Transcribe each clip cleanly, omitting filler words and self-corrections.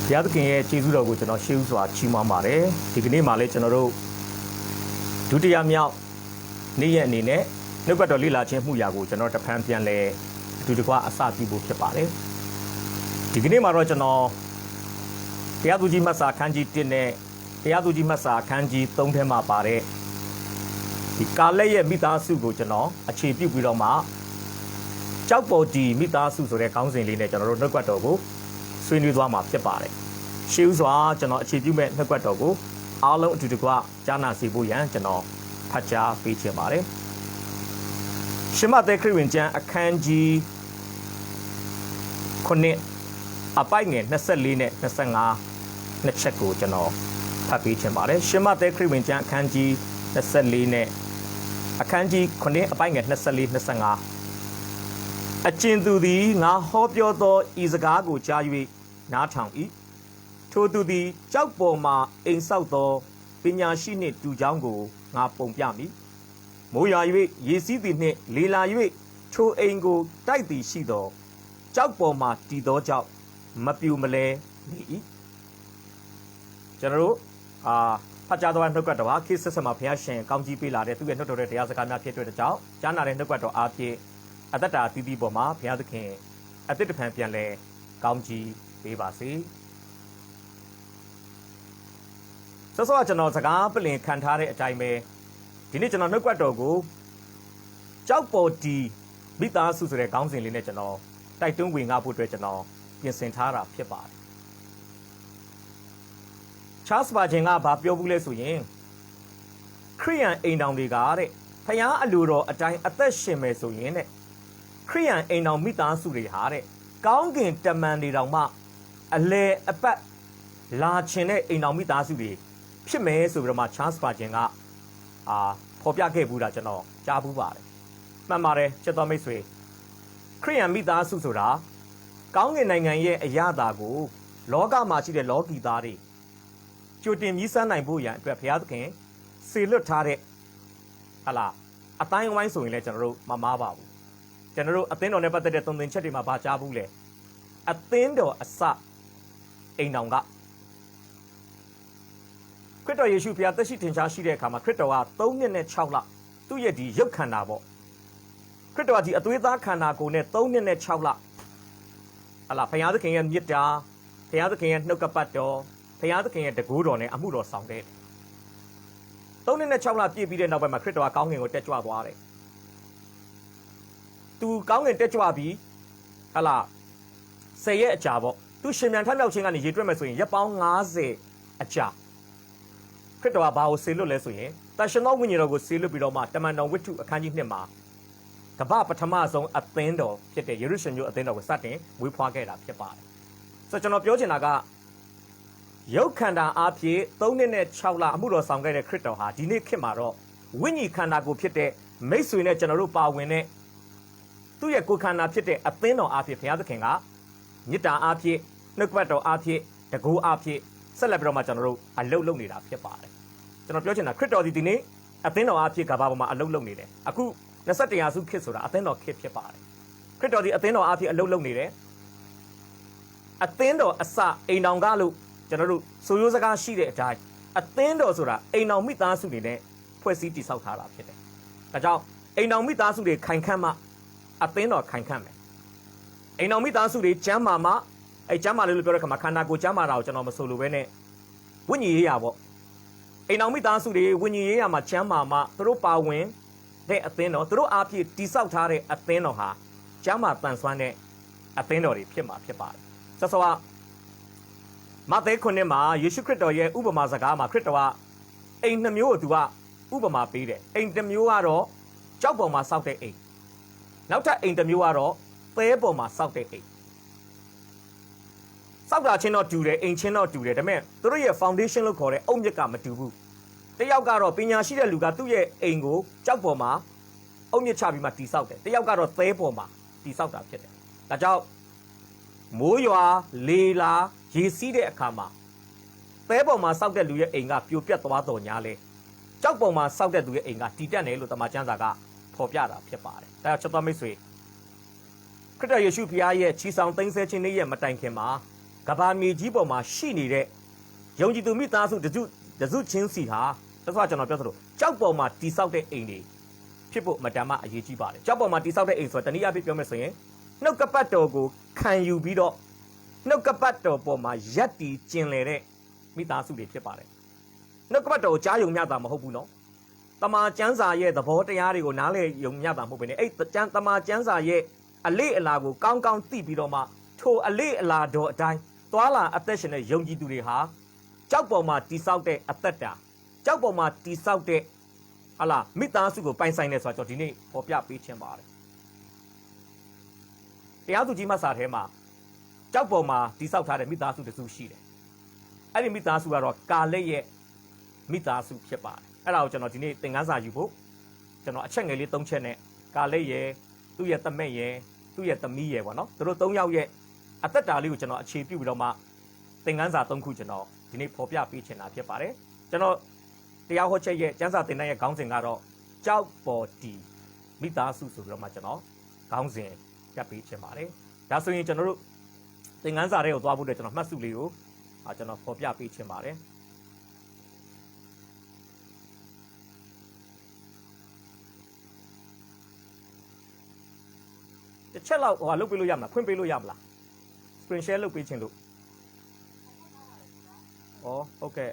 ဘုရားသခင်ရဲ့ကျေးဇူးတော်ကိုကျွန်တော်ရှေးဥစွာချီးမွမ်းပါတယ်ဒီကနေ့မှလည်းကျွန်တော်တို့ဒုတိယမြောက်နေ့ရက်အနေနဲ့နှုတ်ကပတ်တော်လေ့လာခြင်းမှုရာကိုကျွန်တော်တဖန်ပြန်လဲအတူတကွအစပြုဖို့ဖြစ်ပါတယ်ဒီကနေ့မှာတော့ကျွန်တော်တရားသူကြီးမတ်စာခန်းကြီး1နဲ့တရားသူကြီးမတ်စာခန်းကြီး3ထဲမှာပါတဲ့ဒီကာလက်ရဲ့မိသားစုကိုကျွန်တော်အခြေပြုပြီးတော့မှကြောက်ပေါ်တီမိသားစုဆိုတဲ့ခေါင်းစဉ်လေးနဲ့ကျွန်တော်တို့နှုတ်ကပတ်တော်ကိုဆွေးနွေးသွားမှာဖြစ်ပါတယ်ရှေးဥစွာကျွန်တော်အခြေပြုမဲ့နှုတ်ကပတ်တော်ကိုအားလုံးအတူတကွကြားနာစီဖို့ရန်ကျွန်တော်ဖတ်ကြားပေးချင်ပါတယ်ရှမသက်ခရစ်ဝင်ကျမ်းအခန်းကြီး9အပိုက်ငယ်24နဲ့25နှစ်ချက်ကိုကျွန်တော်ဖတ်ပေးချင်ပါတယ်ရှမသက်ခရစ်ဝင်ကျမ်းအခန်းကြီး24နဲ့အခန်းကြီး9အပိုက်ငယ်24 25အကျဉ်သူသည်ငါဟောပြောသောဤစကားကိုကြား၍နားထောင်၏ထိုသူသည်ကြောက်ပေါ်မှအိမ်ဆောက်သောပညာရှိနှင့်တူချောင်းကိုငါပုံပြမည်မိုးရွာ၍ရေစီးသည်နှင့်လေလာ၍ထိုအိမ်ကိုတိုက်သည်ရှိသောကြောက်ပေါ်မှတည်သောကြောင့်မပြူမလဲနေ၏ကျွန်တော်တို့ဖတ်ကြားတော်နှုတ်ကပတ်တော်ဟာခေတ်ဆက်ဆက်မှာဘုရားရှင်ကောင်းကြီးပေးလာတဲ့သူရဲ့နှုတ်တော်တဲ့တရားစကားများဖြစ်တဲ့ကြောင့်ကြားနာတဲ့နှုတ်ကပတ်တော်အားဖြင့်အသက်တာတည်တည်ပေါ်မှာဘုရားသခင်အသက်တဖန်ပြန်လဲကောင်းကြီးပေးပါစေဆောစောကျွန်တော်စကားပလင်ခံထားတဲ့အတိုင်းပဲဒီနေ့ကျွန်တော်နှုတ်ကပတ်တော်ကိုကြောက်ပေါ်တီမိသားစုဆိုတဲ့ခေါင်းစဉ်လေးနဲ့ကျွန်တော်တိုက်တွန်းဝင်ငါဖို့အတွက်ကျွန်တော်ပြင်ဆင်ထားတာဖြစ်ပါတယ်ချားစပါဂျင်ကဘာပြောဘူးလဲဆိုရင်ခရိယန်အိမ်တော်တွေကတဲ့ဖျားအလိုတော်အတိုင်းအသက်ရှင်မယ်ဆိုရင်တဲ့ခရိယန်အိမ်တော်မိသားစုတွေဟာတဲ့ကောင်းကင်တမန်တွေတောင်မှအလဲအပတ်လာခြင်းတဲ့အိမ်တော်မိသားစုတွေဖြစ်မယ်ဆိုပြီးတော့မှချားစပါဂျင်ကဖော်ပြခဲ့ဘူးတာကျွန်တော်ကြားဘူးပါတယ်မှန်ပါတယ်ချက်တော်မိတ်ဆွေခရိယန်မိသားစုဆိုတာကောင်းကင်နိုင်ငံရဲ့အရာတာကိုလောကမှာရှိတဲ့လောကီသားတွေကြိုတင်မြည်စမ်းနိုင်ဖို့ရန်အတွက်ဘုရားသခင်စေလွတ်ထားတဲ့ဟလာအတိုင်းဝိုင်းဆိုရင်လည်းကျွန်တော်တို့မမားပါဘူးကျွန်တော်တို့အသင်းတော်နဲ့ပတ်သက်တဲ့သုံးသင်ချက်တွေမှာဗာကြားဘူးလေအသင်းတော်အစအိမ်တော်ကခရစ်တော်ယေရှုဘုရားသက်ရှိထင်ရှားရှိတဲ့အခါမှာခရစ်တော်က3နှစ်နဲ့6လသူ့ရဲ့ဒီရုပ်ခန္ဓာပေါ့ခရစ်တော်ကဒီအသွေးသားခန္ဓာကိုယ်နဲ့3နှစ်နဲ့6လဟလာဘုရားသခင်ရဲ့မြတ်တာဘုရားသခင်ရဲ့နှုတ်ကပတ်တော်ဘုရားသခင်ရဲ့တကူတော်နဲ့အမှုတော်ဆောင်တဲ့3နှစ်နဲ့6လပြည့်ပြီးတဲ့နောက်ပိုင်းမှာခရစ်တော်ကကောင်းကင်ကိုတက်ကြွသွားတယ်သူကောင်းကင်တက်ကြွပြီးဟလာ10ရက်အကြာပေါ့သူရှင်ပြန်ထမြောက်ခြင်းကနေရေတွက်မယ်ဆိုရင်ရက်ပေါင်း90အကြာခရစ်တော်ကဘာကိုဆေလွတ်လဲဆိုရင်တန်ရှင်သောဝိညာဉ်တော်ကိုဆေလွတ်ပြီးတော့မှတမန်တော်ဝိတ္ထုအခန်းကြီး1မှာကမ္ဘာပထမဆုံးအသင်းတော်ဖြစ်တဲ့ယေရုရှလင်မြို့အသင်းတော်ကိုစတင်ဝေးဖွားခဲ့တာဖြစ်ပါတယ်ဆိုတော့ကျွန်တော်ပြောချင်တာကရုပ်ခန္ဓာအားဖြင့်3နှစ်နဲ့6လအမှုတော်ဆောင်ခဲ့တဲ့ခရစ်တော်ဟာဒီနေ့ခေတ်မှာတော့ဝိညာဉ်ခန္ဓာကိုဖြစ်တဲ့မိတ်ဆွေနဲ့ကျွန်တော်တို့ပါဝင်တဲ့သူ့ရဲ့ကိုယ်ခန္ဓာဖြစ်တဲ့အသင်းတော်အားဖြင့်ဘုရားသခင်ကမေတ္တာအားဖြင့်နှုတ်ကပတ်တော်အားဖြင့်တကူအားဖြင့်ဆက်လက်ပြီးတော့မှကျွန်တော်တို့အလုတ်လုပ်နေတာဖြစ်ပါတယ်ကျွန်တော်ပြောချင်တာခရစ်တော်ဒီနေ့အသင်းတော်အားဖြင့်ကဘာပေါ်မှာအလုတ်လုပ်နေတယ်အခု21ရာစုခေတ်ဆိုတာအသင်းတော်ခေတ်ဖြစ်ပါတယ်ခရစ်တော်ဒီအသင်းတော်အားဖြင့်အလုတ်လုပ်နေတယ်အသင်းတော်အစအိမ်တော်ကလို့ကျွန်တော်တို့ဆိုရိုးစကားရှိတဲ့အတိုင်းအသင်းတော်ဆိုတာအိမ်တော်မိသားစုတွေနဲ့ဖွဲ့စည်းတည်ဆောက်ထားတာဖြစ်တယ်ဒါကြောင့်အိမ်တော်မိသားစုတွေခိုင်ခန့်မှအသင်းတော်ခိုင်ခန့်မယ်အိမ်တော်မိသားစုတွေကျမ်းမာမှကျမ်းမာလို့ပြောတဲ့ခါမှာခန္ဓာကိုယ်ကျမ်းမာတာကိုကျွန်တော်မဆိုလိုပဲနဲ့ဝိညာဉ်ရေးရာပေါ့အိမ်တော်မိသားစုတွေဝိညာဉ်ရေးရာမှာကျမ်းမာမှသူတို့ပါဝင်တဲ့အသင်းတော်သူတို့အားဖြင့်တည်ဆောက်ထားတဲ့အသင်းတော်ဟာကျမ်းမာတန်ဆွမ်းတဲ့အသင်းတော်တွေဖြစ်မှာဖြစ်ပါတယ်ဆက်စောကမဿဲ9မှာယေရှုခရစ်တော်ရဲ့ဥပမာစကားမှာခရစ်တော်ကအိမ်2မျိုးကိုသူကဥပမာပေးတယ်အိမ်1မျိုးကတော့ကြောက်ပေါ်မှာစောက်တဲ့အိမ်နောက်ထပ်အိမ်1မျိုးကတော့သဲပေါ်မှာစောက်တဲ့အိမ်စောက်တာချင်းတော့တူတယ်အိမ်ချင်းတော့တူတယ်ဒါပေမဲ့သူတို့ရဲ့ foundation လို့ခေါ်တဲ့အုတ်မြစ်ကမတူဘူးတယောက်ကတော့ပညာရှိတဲ့လူကသူ့ရဲ့အိမ်ကိုကြောက်ပေါ်မှာအုတ်မြစ်ချပြီးမှတည်ဆောက်တယ်တယောက်ကတော့သဲပေါ်မှာတည်ဆောက်တာဖြစ်တယ်ဒါကြောင့်မိုးရွာလေလာရေစီးတဲ့အခါမှာသဲပေါ်မှာစောက်တဲ့လူရဲ့အိမ်ကပြိုပြတ်သွားတော်ညာလဲကြောက်ပေါ်မှာစောက်တဲ့လူရဲ့အိမ်ကတည်တက်တယ်လို့တမန်ကျမ်းစာကဖော်ပြတာဖြစ်ပါတယ်ဒါကြောင့်ချစ်တော်မိတ်ဆွေခရစ်တော်ယေရှုဖခင်ရဲ့ချီဆောင်သိမ်းဆဲခြင်းနေ့ရဲ့မတိုင်ခင်မှာ ကဘာမြေကြီးပေါ်မှာရှိနေတဲ့ယုံကြည်သူမိသားစုတစုချင်းစီဟာသစ္စာကျွန်တော်ပြောသလိုကြောက်ပေါ်မှာတိဆောက်တဲ့အိမ်တွေဖြစ်ဖို့မတန်မှအရေးကြီးပါတယ်ကြောက်ပေါ်မှာတိဆောက်တဲ့အိမ်ဆိုတာတနည်းအားဖြင့်ပြောမယ်ဆိုရင်နှုတ်ကပတ်တော်ကိုခံယူပြီးတော့နှုတ်ကပတ်တော်ပေါ်မှာရက်တီကျင်လေတဲ့မိသားစုတွေဖြစ်ပါတယ်နှုတ်ကပတ်တော်ကိုကြားယုံမျှတာမဟုတ်ဘူးနော်တမန်ကျမ်းစာရဲ့သဘောတရားတွေကိုနားလည်ယုံမျှတာမဟုတ်ဘဲနဲ့အဲ့တမန်ကျမ်းစာရဲ့အလေးအလာကိုကောင်းကောင်းသိပြီးတော့မှထိုအလေးအလာတော်အတိုင်းသွာလာအသက်ရှင်တဲ့ယုံကြည်သူတွေဟာကြောက်ပေါ်မှာတိဆောက်တဲ့အသက်တာကြောက်ပေါ်မှာတိဆောက်တဲ့ဟာလာမိသားစုကိုပိုင်ဆိုင်နေဆိုတော့ဒီနေ့ပေါ်ပြပေးခြင်းပါတယ်တရားသူကြီးမဆာထဲမှာကြောက်ပေါ်မှာတိဆောက်ထားတဲ့မိသားစုတစုရှိတယ်အဲ့ဒီမိသားစုကတော့ကာလက်ရဲ့မိသားစုဖြစ်ပါတယ်အဲ့ဒါကိုကျွန်တော်ဒီနေ့သင်ခန်းစာယူဖို့ကျွန်တော်အချက်ငယ်လေး၃ချက်နဲ့ကာလက်ရဲ့သူ့ရဲ့သမက်ရဲ့သူ့ရဲ့သမီးရဲ့ပေါ့နော်သူတို့၃ယောက်ရဲ့အသက်တာလေးကိုကျွန်တော်အခြေပြုပြီးတော့မှသင်ခန်းစာ၃ခုကျွန်တော်ဒီနေ့ဖော်ပြပေးချင်တာဖြစ်ပါတယ်ကျွန်တော်တရားဟောချက်ရဲ့ကျမ်းစာသင်တန်းရဲ့ခေါင်းစဉ်ကတော့ကြောက်ပေါ်တီမိသားစုဆိုပြီးတော့မှကျွန်တော်ခေါင်းစဉ်ပြပေးချင်ပါတယ်ဒါဆိုရင်ကျွန်တော်တို့သင်ခန်းစာတွေကိုသွားဖို့အတွက်ကျွန်တော်မှတ်စုလေးကိုကျွန်တော်ဖော်ပြပေးချင်ပါတယ်တစ်ချက်လောက်လုပ်ပေးလို့ရမလားဖွင့်ပေးလို့ရမလား screen share လုပ်ပေးခြင်းလို့ဟုတ်ကဲ့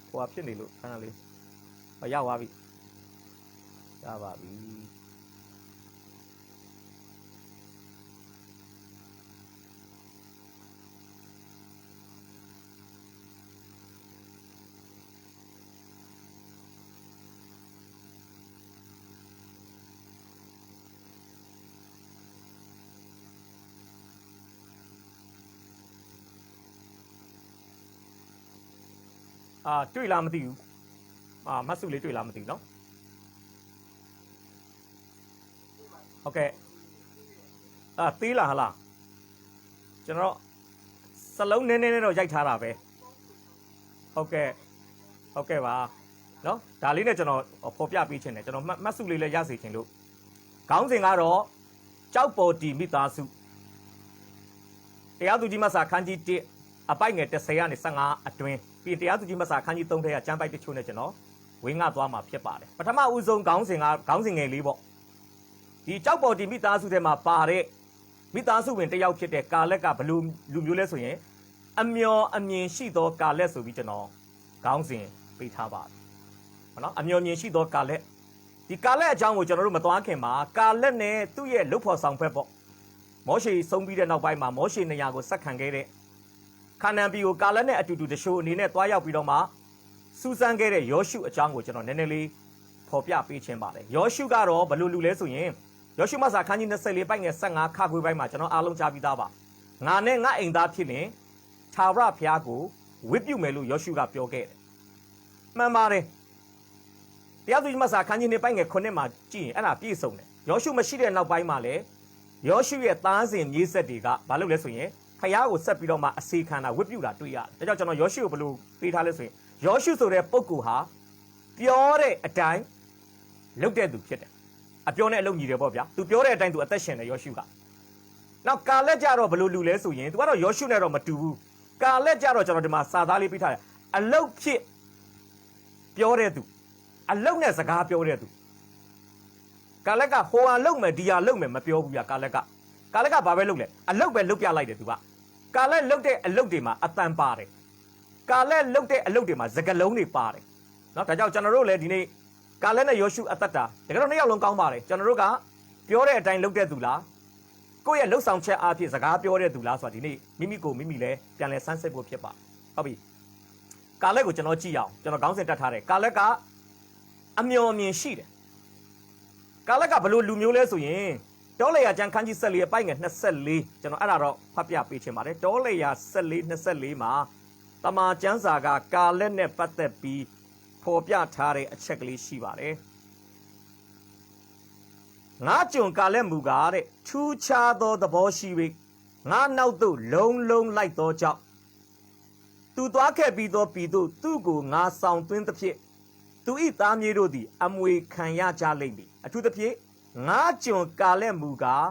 ဟိုဖြစ်နေလို့ခဏလေးရပါပြီရပါပြီတွေ့လားမသိဘူးမတ်စုလေးတွေ့လားမသိဘူးเนาะဟုတ်ကဲ့သေးလားဟလားကျွန်တော်စလုံးနည်းနည်းတော့ရိုက်ထားတာပဲဟုတ်ကဲ့ပါเนาะဒါလေးနဲ့ကျွန်တော်ဖော်ပြပေးခြင်းတယ်ကျွန်တော်မှတ်စုလေးလည်းရစေခြင်းလို့ခေါင်းစဉ်ကတော့ကြောက်ပေါ်တီမိသားစုတရားသူကြီးမဆာခန်းကြီး1အပိုက်ငယ်30ကနေ15အတွင်းပြီးတရားသူကြီးမဆာခန်းကြီး3ထဲကကျမ်းပိုက်တချို့နဲ့ကျွန်တော်ဝင်းငှသွားမှာဖြစ်ပါတယ်ပထမဦးဆုံးခေါင်းစဉ်ငယ်လေးပေါ့ဒီကြောက်ပေါ်တီမိသားစုထဲမှာပါတဲ့မိသားစုဝင်တယောက်ဖြစ်တဲ့ကာလက်ကဘလူလူမျိုးလဲဆိုရင်အမျော်အမြင်ရှိသောကာလက်ဆိုပြီးကျွန်တော်ခေါင်းစဉ်ပေးထားပါတယ်ဟုတ်နော်အမျော်မြင်ရှိသောကာလက်ဒီကာလက်အကြောင်းကိုကျွန်တော်တို့မသွားခင်မှာကာလက်နဲ့သူ့ရဲ့လုပ်ဖော်ဆောင်ဖက်ပေါ့မောရှေဆုံးပြီးတဲ့နောက်ပိုင်းမှာမောရှေနေရာကိုဆက်ခံခဲ့တဲ့ခါနန်ပြည်ကိုကာလက်နဲ့အတူတူတရှိုးအနေနဲ့တွားရောက်ပြီးတော့မှစူးစမ်းခဲ့တဲ့ယောရှုအကြောင်းကိုကျွန်တော်နည်းနည်းလေးဖော်ပြပေးခြင်းပါတယ်ယောရှုကတော့ဘယ်လိုလူလဲဆိုရင်ယောရှုမဆာခန်းကြီး24ပိုက်ငယ်15ခါခွေးပိုင်းမှာကျွန်တော်အားလုံးကြားပြီးသားပါငါနဲ့ငါအိမ်သားဖြစ်ရင်ထာဝရဘုရားကိုဝတ်ပြုမယ်လို့ယောရှုကပြောခဲ့တယ်မှန်ပါတယ်တရားသူကြီးမဆာခန်းကြီး2ပိုက်ငယ်9မှာကြည့်ရင်အဲ့ဒါပြည့်စုံတယ်ယောရှုမရှိတဲ့နောက်ပိုင်းမှာလည်းယောရှုရဲ့သားစဉ်မြေးဆက်တွေကဘာလုပ်လဲဆိုရင်ဖယားကိုဆက်ပြီးတော့မှအစေခံတာဝတ်ပြုတာတွေ့ရတယ်ဒါကြောင့်ကျွန်တော်ယောရှုကိုဘယ်လိုပေးထားလဲဆိုရင်ယောရှုဆိုတဲ့ပုဂ္ဂိုလ်ဟာပြောတဲ့အတိုင်းလုပ်တဲ့သူဖြစ်တယ်အပြောနဲ့အလုပ်ညီတယ်ပေါ့ဗျာသူပြောတဲ့အတိုင်းသူအသက်ရှင်တယ်ယောရှုကနောက်ကာလက်ကြတော့ဘယ်လိုလူလဲဆိုရင်သူကတော့ယောရှုနဲ့တော့မတူဘူးကာလက်ကြတော့ကျွန်တော်ဒီမှာစာသားလေးပေးထားတယ်အလုပ်ဖြစ်ပြောတဲ့သူအလုပ်နဲ့စကားပြောတဲ့သူကာလက်ကဟိုဟာလုပ်မယ်ဒီဟာလုပ်မယ်မပြောဘူးဗျာကာလက်ကဘာပဲလုပ်လဲအလုပ်ပဲလုပ်ပြလိုက်တယ်သူကကာလက်လုပ်တဲ့အလုပ်တွေမှာအတန်ပါတယ်ကာလက်လုပ်တဲ့အလုပ်တွေမှာစကလုံးတွေပါတယ်เนาะဒါကြောင့်ကျွန်တော်တို့လည်းဒီနေ့ကာလက်နဲ့ယောရှုအသက်တာတကယ်တော့နှစ်ယောက်လုံးကောင်းပါတယ်ကျွန်တော်တို့ကပြောတဲ့အတိုင်းလုပ်တဲ့သူလားကိုယ့်ရဲ့လှုပ်ဆောင်ချက်အားဖြင့်စကားပြောတဲ့သူလားဆိုတာဒီနေ့မိမိလည်းပြန်လဲစမ်းစစ်ဖို့ဖြစ်ပါဟုတ်ပြီကာလက်ကိုကျွန်တော်ကြည့်အောင်ကျွန်တော်ခေါင်းစဉ်တက်ထားတယ်ကာလက်ကအမျော်အမြင်ရှိတယ်ကာလက်ကဘလို့လူမျိုးလဲဆိုရင်တောလေယာကျမ်းခန်းကြီး14အပိုက်ငယ်24ကျွန်တော်အဲ့ဒါတော့ဖတ်ပြပေးချင်ပါတယ်တောလေယာ14:24မှာတမန်ကျမ်းစာကကာလက်နဲ့ပတ်သက်ပြီးဖော်ပြထားတဲ့အချက်ကလေးရှိပါတယ်ငါကြုံကာလက်မူကားတဲ့ထူးခြားသောသဘောရှိ၍ငါနောက်သို့လုံးလိုက်သောကြောင့်သူသွားခဲ့ပြီးသောပြည်သို့သူ့ကိုငါဆောင်သွင်းသဖြင့်သူဤသားမြေတို့သည်အမွေခံရကြလိမ့်မည်အထူးသဖြင့်ငါကြုံကာလက်မူကား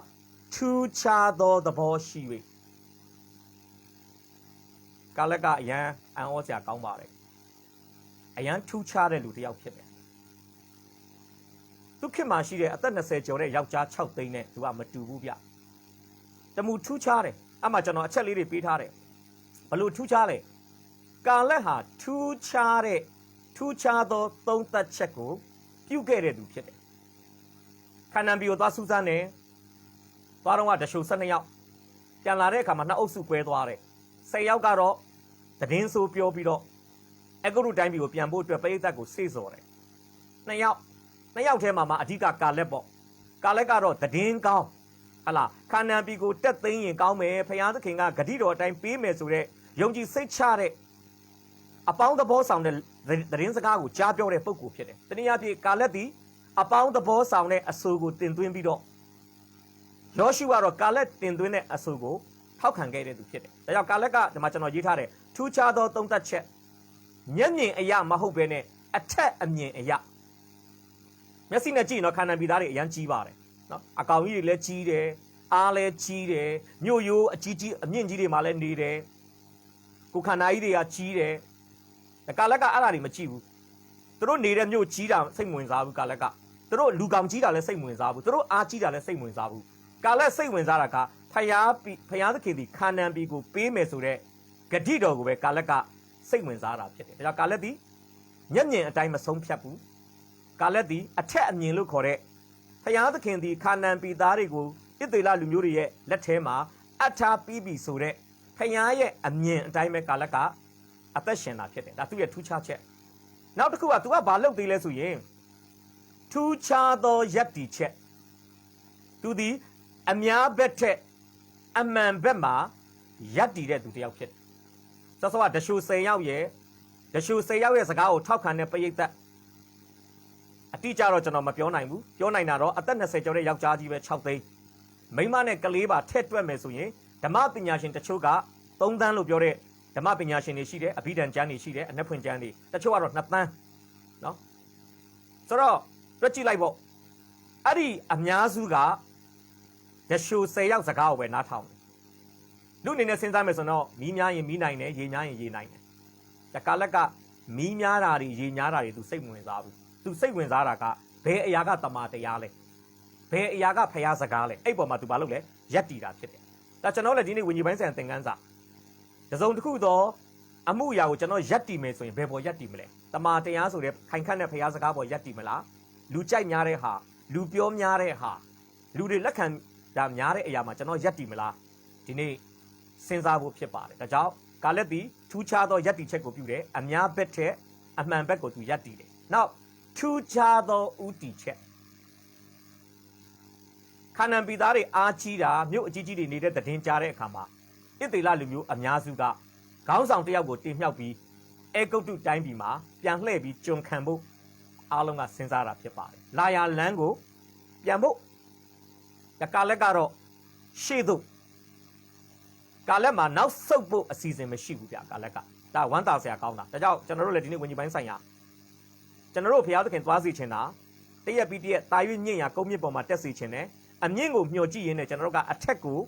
ထူးခြားသောသဘောရှိ၍ ကာလကအရန်အံ့ဩစရာကောင်းပါတယ်အရန်ထူးခြားတဲ့လူတစ်ယောက်ဖြစ်တယ်သူခေတ်မှာရှိတဲ့အသက်20ကျော်တဲ့ယောက်ျား6သိန်းနဲ့သူကမတူဘူးဗျတမူထူးခြားတယ်အဲ့မှာကျွန်တော်အချက်လေးတွေပေးထားတယ်ဘလို့ထူးခြားလဲကာလက်ဟာထူးခြားသောသုံးသက်ချက်ကိုပြုခဲ့တဲ့သူဖြစ်တယ်ခန္ဓာပီကိုသွားစူးစမ်းတယ်သွားတော့ကတရှု12ယောက်ပြန်လာတဲ့အခါမှာနှစ်အုပ်စု꿰သွားတယ်10ယောက်ကတော့သတင်းဆိုးပြောပြီးတော့အဂရုတိုင်းပြည်ကိုပြန်ဖို့အတွက်ပရိသတ်ကိုစေ့စော်တယ်2ယောက်ထဲမှာအဓိကကာလက်ပေါ့ကာလက်ကတော့သတင်းကောင်းဟလာခန္ဓာပီကိုတက်သိမ်းရင်ကောင်းမယ်ဖယားသခင်ကဂတိတော်အတိုင်းပေးမယ်ဆိုတဲ့ယုံကြည်စိတ်ချတဲ့အပေါင်းသဘောဆောင်တဲ့သတင်းစကားကိုကြားပြောတဲ့ပုဂ္ဂိုလ်ဖြစ်တယ်တနည်းအားဖြင့်ကာလက်သည်အပေါင်းသဘောဆောင်တဲ့အဆိုကိုတင်သွင်းပြီးတော့ယောရှုကတော့ကာလက်တင်သွင်းတဲ့အဆိုကိုထောက်ခံခဲ့တဲ့သူဖြစ်တယ်ဒါကြောင့်ကာလက်ကဒီမှာကျွန်တော်ရေးထားတယ်ထူးခြားသောသုံးသက်ချက်မျက်မြင်အရာမဟုတ်ဘဲနဲ့အထက်အမြင်အရာမျက်စိနဲ့ကြည့်ရင်တော့ခန္ဓာပီသားတွေအရန်ကြီးပါတယ်နော်အကောင်ကြီးတွေလည်းကြီးတယ်အားလည်းကြီးတယ်မြို့ရိုးအကြီးကြီးအမြင့်ကြီးတွေမှာလည်းနေတယ်ကိုခန္ဓာကြီးတွေကကြီးတယ်ကာလက်ကအဲ့ဒါတွေမကြည့်ဘူးသူတို့နေတဲ့မြို့ကြီးတာစိတ်ဝင်စားဘူးကာလက်ကသူတို့လူကောင်ကြီးတာလည်းစိတ်ဝင်စားဘူးသူတို့အားကြီးတာလည်းစိတ်ဝင်စားဘူးကာလက်စိတ်ဝင်စားတာကဖယားသခင်ဒီခန္ဓာပီကိုပေးမယ်ဆိုတဲ့ဂတိတော်ကိုပဲကာလက်ကစိတ်ဝင်စားတာဖြစ်တယ်ဒါကြောင့်ကာလက်ဒီမျက်မြင်အတိုင်းမဆုံးဖြတ်ဘူးကာလက်ဒီအထက်အမြင်လို့ခေါ်တဲ့ဖယားသခင်ဒီခန္ဓာပီသားတွေကိုဣသေလလူမျိုးတွေရဲ့လက်ထဲမှာအထားပြီးပြီဆိုတဲ့ဖယားရဲ့အမြင်အတိုင်းပဲကာလက်ကအသက်ရှင်တာဖြစ်တယ်ဒါသူ့ရဲ့ထူးခြားချက်နောက်တစ်ခုကသူကဘာလုပ်သေးလဲဆိုရင်ထူးခြားသောယက်တီချက်သူဒီအများဘက်ထက်အမှန်ဘက်မှာယက်တီတဲ့သူတစ်ယောက်ဖြစ်တယ်စောစောကဒရှု10ယောက်ရဲ့စကားကိုထောက်ခံတဲ့ပရိသတ်အတိအကျတော့ကျွန်တော်မပြောနိုင်ဘူးပြောနိုင်တာတော့အသက်20ကျော်တဲ့ယောက်ျားကြီးပဲ6သိန်းမိန်းမနဲ့ကလေးပါထည့်တွက်မယ်ဆိုရင်ဓမ္မပညာရှင်တချို့က3သန်းလို့ပြောတဲ့ဓမ္မပညာရှင်တွေရှိတယ်အဘိဓမ္မာကျမ်းတွေရှိတယ်အနက်ဖွင့်ကျမ်းတွေတချို့ကတော့2သန်းနော်ဆိုတော့တွက်ကြည့်လိုက်ပေါ့အဲ့ဒီအများစုကဒရှု10ယောက်စကားကိုပဲနားထောင်တယ်လူအနေနဲ့စဉ်းစားမယ်ဆိုတော့မီးများရင်မီးနိုင်တယ်ရေများရင်ရေနိုင်တယ်တကာလက်ကမီးများတာတွေရေများတာတွေသူစိတ်ဝင်စားဘူးသူစိတ်ဝင်စားတာကဘယ်အရာကတမာတရားလဲဘယ်အရာကဖျားစကားလဲအဲ့ပေါ်မှာသူဘာလုပ်လဲရက်တီတာဖြစ်တယ်ဒါကျွန်တော်လည်းဒီနေ့ဝิญဉ်ပိုင်းဆိုင်သင်ခန်းစာတစုံတစ်ခုသောအမှုအရာကိုကျွန်တော်ရက်တီမယ်ဆိုရင်ဘယ်ပေါ်ရက်တီမလဲတမာတရားဆိုတဲ့ခိုင်ခန့်တဲ့ဖျားစကားပေါ်ရက်တီမလားလူကြိုက်များတဲ့ဟာလူပြောများတဲ့ဟာလူတွေလက်ခံဒါများတဲ့အရာမှာကျွန်တော်ရက်တီမလားဒီနေ့စဉ်းစားဖို့ဖြစ်ပါတယ်ဒါကြောင့်ကာလက်သည်ထူးခြားသောယက်တီချက်ကိုပြုတယ်အများဘက်ထက်အမှန်ဘက်ကိုသူယက်တီတယ်နောက်ထူးခြားသောဥတီချက်ခန္ဓာပီသားတွေအားကြီးတာမြို့အကြီးကြီးတွေနေတဲ့တည်င်းကြားတဲ့အခါမှာဣသေလလူမျိုးအများစုကခေါင်းဆောင်တစ်ယောက်ကိုတင်မြှောက်ပြီးအေဂုတ်တုတိုင်းပြည်မှာပြန်လှည့်ပြီးကျွန်ခံဖို့အားလုံးကစဉ်းစားတာဖြစ်ပါတယ်လာယာလန်းကိုပြန်ဖို့ကာလက်ကတော့ရှေ့သို့ကာလက်မှာနောက်ဆုတ်ဖို့အစီအစဉ်မရှိဘူးဗျာကာလက်ကဒါဝမ်းသာစရာကောင်းတာဒါကြောင့်ကျွန်တော်တို့လည်းဒီနေ့ဝิญဉ်ပိုင်းဆိုင်ရာကျွန်တော်တို့ဘုရားသခင်သွားစီချင်တာတရက်ပြီးတရက်တာ၍ညင့်ရာကုန်းမြင့်ပေါ်မှာတက်စီချင်တယ်အမြင့်ကိုမျှော်ကြည့်ရင်းနဲ့ကျွန်တော်တို့ကအထက်ကို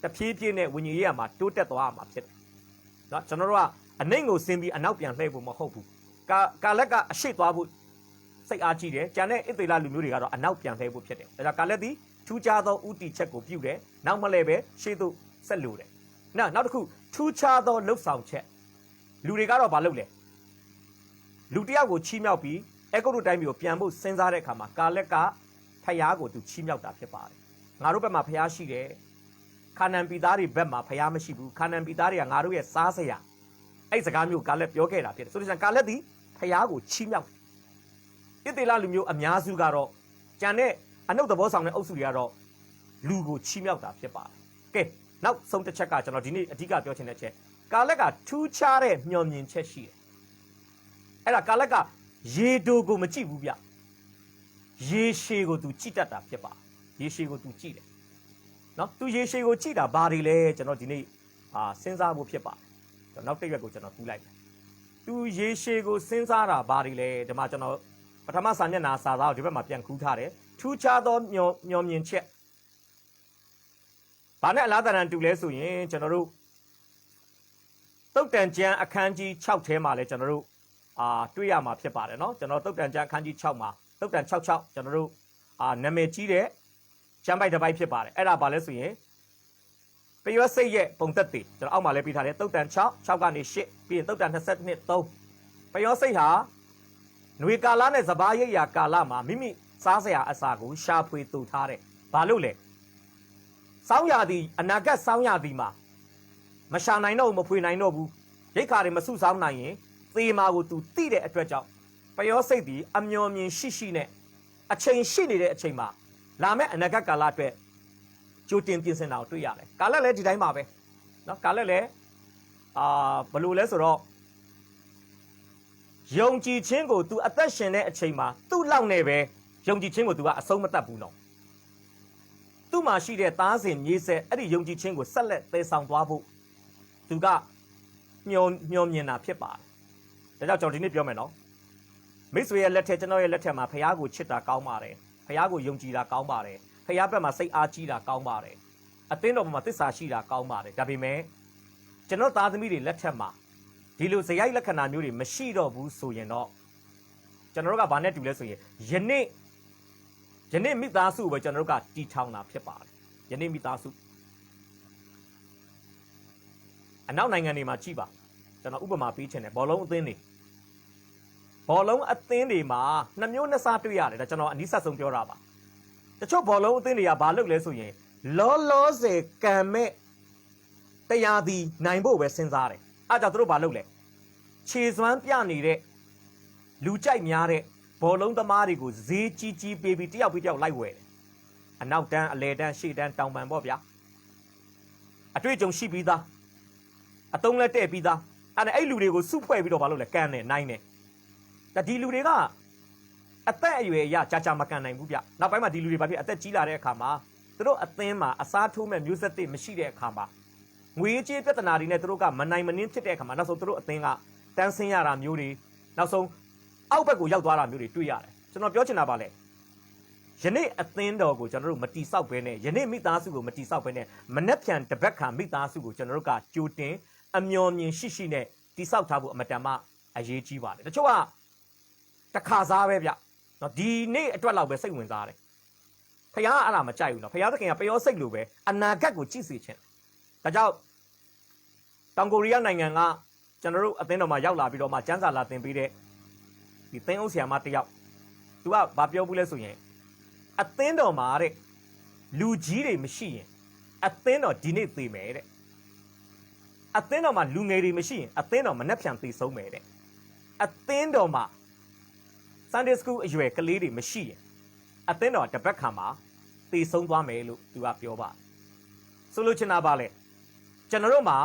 တဖြည်းဖြည်းနဲ့ဝิญဉ်ရေးရမှာတိုးတက်သွားမှာဖြစ်တယ်နော်ကျွန်တော်တို့ကအနှိမ့်ကိုဆင်းပြီးအနောက်ပြန်လှည့်ဖို့မဟုတ်ဘူးကာလက်ကအရှိသွားဖို့စိတ်အားကြီးတယ်ကျန်တဲ့ဣသေလလူမျိုးတွေကတော့အနောက်ပြန်လှည့်ဖို့ဖြစ်တယ်ဒါကြောင့်ကာလက်သည်ထူးခြားသောဥတီချက်ကိုပြုတယ်နောက်မလဲပဲရှေ့သို့ဆက်လို့တယ်နောက်တစ်ခုထူးခြားသောလှုပ်ဆောင်ချက်လူတွေကတော့မလုပ်လဲလူတယောက်ကိုချီးမြှောက်ပြီးအဂုတ်တုတိုင်းပြည်ကိုပြန်ဖို့စဉ်းစားတဲ့အခါမှာကာလက်ကဖယားကိုသူချီးမြှောက်တာဖြစ်ပါတယ်ငါတို့ဘက်မှာဖယားရှိတယ်ခါနန်ပီသားတွေဘက်မှာဖယားမရှိဘူးခါနန်ပီသားတွေကငါတို့ရဲ့စားစရာအဲ့စကားမျိုးကာလက်ပြောခဲ့တာဖြစ်တယ်ဆိုတော့ကာလက်သည်ဖယားကိုချီးမြှောက်တယ်ဣသေလလူမျိုးအများစုကတော့ကြံတဲ့အနုသဘောဆောင်တဲ့အုပ်စုတွေကတော့လူကိုချီးမြှောက်တာဖြစ်ပါတယ်ကဲနောက်ဆုံးတစ်ချက်ကကျွန်တော်ဒီနေ့အဓိကပြောချင်တဲ့ချက်ကာလက်ကထူးခြားတဲ့မျှော်မြင်ချက်ရှိတယ်အဲ့ဒါကာလက်ကရေတိုကိုမကြည့်ဘူးဗျရေရှည်ကိုသူကြည့်တတ်တာဖြစ်ပါရေရှည်ကိုသူကြည့်တယ်နော်သူရေရှည်ကိုကြည့်တာဘာတွေလဲကျွန်တော်ဒီနေ့စဉ်းစားဖို့ဖြစ်ပါနောက်တစ်ရွက်ကိုကျွန်တော်ကူးလိုက်တယ်သူရေရှည်ကိုစဉ်းစားတာဘာတွေလဲဒီမှာကျွန်တော်ပထမစာမျက်နှာစာသားကိုဒီဘက်မှာပြန်ကူးထားတယ်ထူးခြားသောမျှော်မြင်ချက်ဘာနဲ့အလားတန်တူလဲဆိုရင်ကျွန်တော်တို့ တုတ်တန်ကျမ်းအခန်းကြီး6ထဲမှာလည်းကျွန်တော်တို့တွေ့ရမှာဖြစ်ပါတယ်เนาะကျွန်တော်တုတ်တန်ကျမ်းအခန်းကြီး6မှာတုတ်တန်66ကျွန်တော်တို့နာမည်ကြီးတဲ့ကျမ်းပိုက်တစ်ပိုက်ဖြစ်ပါတယ်အဲ့ဒါဘာလဲဆိုရင်ပျောစိတ်ရဲ့ပုံသက်တည်ကျွန်တော်အောက်မှာလည်းပြထားတယ်တုတ်တန်6ကနေ8ပြီးရင်တုတ်တန်22 3ပျောစိတ်ဟာຫນွေကာလနဲ့စပားရိပ်ရာကာလမှာမိမိစားစရာအစာကိုရှာဖွေတူထားတယ်ဘာလို့လဲစောင်းရသည်အနာဂတ်စောင်းရသည်မှာမရှာနိုင်တော့ဘူးမဖွေနိုင်တော့ဘူးရိတ်ခါတွေမစုဆောင်းနိုင်ရင်သေမာကိုသူတိတဲ့အတွက်ကြောင့်ပျောစိတ်သည်အမျော်မြင်ရှိနဲ့အချိန်ရှိနေတဲ့အချိန်မှာလာမယ့်အနာဂတ်ကာလအတွက်ကြိုတင်ပြင်ဆင်တာကိုတွေ့ရတယ်ကာလလည်းဒီတိုင်းပါပဲเนาะကာလလည်းဘယ်လိုလဲဆိုတော့ယုံကြည်ခြင်းကို तू အသက်ရှင်တဲ့အချိန်မှာသူ့လောက်နဲ့ပဲယုံကြည်ခြင်းကို तू ကအဆုံးမတတ်ဘူးနော်သူ့မှာရှိတဲ့သားစဉ်မြေးဆက်အဲ့ဒီယုံကြည်ခြင်းကိုဆက်လက်သယ်ဆောင်သွားဖို့ သူကမျောမြင်တာဖြစ်ပါတယ်ဒါကြောင့်ကျွန်တော်ဒီနေ့ပြောမယ်နော်မိတ်ဆွေရဲ့လက်ထက်ကျွန်တော်ရဲ့လက်ထက်မှာဖခင်ကိုချစ်တာကောင်းပါတယ်ဖခင်ကိုယုံကြည်တာကောင်းပါတယ်ဖခင်ဘက်မှာစိတ်အားကြီးတာကောင်းပါတယ်အသင်းတော်မှာသစ္စာရှိတာကောင်းပါတယ်ဒါပေမဲ့ကျွန်တော်သားသမီးတွေလက်ထက်မှာဒီလိုဇယိုက်လက္ခဏာမျိုးတွေမရှိတော့ဘူးဆိုရင်တော့ကျွန်တော်တို့ကဘာနဲ့တူလဲဆိုရင်ယနေ့မိသားစုပဲကျွန်တော်တို့ကတီထောင်တာဖြစ်ပါတယ်ယနေ့မိသားစုအနောက်နိုင်ငံတွေမှာကြည့်ပါကျွန်တော်ဥပမာပေးချင်တယ်ဘောလုံးအသင်းတွေမှာနှစ်မျိုးနှစ်စားတွေ့ရတယ်ဒါကျွန်တော်အနည်းဆက်ဆုံးပြောတာပါတချို့ဘောလုံးအသင်းတွေကဘာလုပ်လဲဆိုရင်လောဆယ်ကံမဲ့တရားသည်နိုင်ဖို့ပဲစဉ်းစားတယ်အဲ့ကြောင့်သူတို့ဘာလုပ်လဲခြေစွမ်းပြနေတဲ့လူကြိုက်များတဲ့ဘောလုံးသမားတွေကိုဈေးကြီးပေးပြီးတယောက်ပြီးတယောက်လိုက်ဝယ်တယ်အနောက်တန်းအလယ်တန်းရှေ့တန်းတောင်ပံပေါ့ဗျာအတွေ့အကြုံရှိပြီးသားအတုံးလက်တဲ့ပြီးသားအဲ့လူတွေကိုစုဖွဲ့ပြီးတော့ဘာလုပ်လဲကန်တယ်နိုင်တယ်ဒါဒီလူတွေကအသက်အရွယ်အရကြာမကန်နိုင်ဘူးဗျနောက်ပိုင်းမှာဒီလူတွေဘာဖြစ်အသက်ကြီးလာတဲ့အခါမှာသူတို့အသင်းမှာအစားထိုးမဲ့မျိုးဆက်တွေမရှိတဲ့အခါမှာငွေကြေးပြဿနာတွေနဲ့သူတို့ကမနိုင်မနှင်းဖြစ်တဲ့အခါမှာနောက်ဆုံးသူတို့အသင်းကတန်းဆင်းရတာမျိုးတွေနောက်ဆုံးအောက်ဘက်ကိုရောက်သွားတာမျိုးတွေတွေ့ရတယ်ကျွန်တော်ပြောချင်တာပါလေယနေ့အသင်းတော်ကိုကျွန်တော်တို့မတိဆောက်ဘဲနဲ့ယနေ့မိသားစုကိုမတိဆောက်ဘဲနဲ့မနှက်ဖြန်တပတ်ခံမိသားစုကိုကျွန်တော်တို့ကကြိုတင်အမျော်မြင်ရှိနဲ့တိဆောက်ထားဖို့အမတန်မှအရေးကြီးပါတယ်တချို့ကတခါစားပဲဗျနော်ဒီနေ့အတွက်လောက်ပဲစိတ်ဝင်စားတယ်ဖခင်ကအဲ့ဒါမကြိုက်ဘူးနော်ဖခင်သခင်ကပျောစိတ်လိုပဲအနာဂတ်ကိုကြည့်စေချင်ဒါကြောင့်တောင်ကိုရီးယားနိုင်ငံကကျွန်တော်တို့အသင်းတော်မှာရောက်လာပြီးတော့မှစံစာလာတင်ပေးတဲ့ဒီသင်းအုပ်ဆရာမတယောက်သူကဘာပြောဘူးလဲဆိုရင်အသင်းတော်မှာတဲ့လူကြီးတွေမရှိရင်အသင်းတော်ဒီနေ့သေမယ်တဲ့အသင်းတော်မှာလူငယ်တွေမရှိရင်အသင်းတော်မနှက်ဖြန်သေဆုံးမယ်တဲ့အသင်းတော်မှာ Sunday School အရွယ်ကလေးတွေမရှိရင်အသင်းတော်တပတ်ခါမှာသေဆုံးသွားမယ်လို့သူကပြောပါဆိုလိုချင်တာပါလေကျွန်တော်တို့မှာ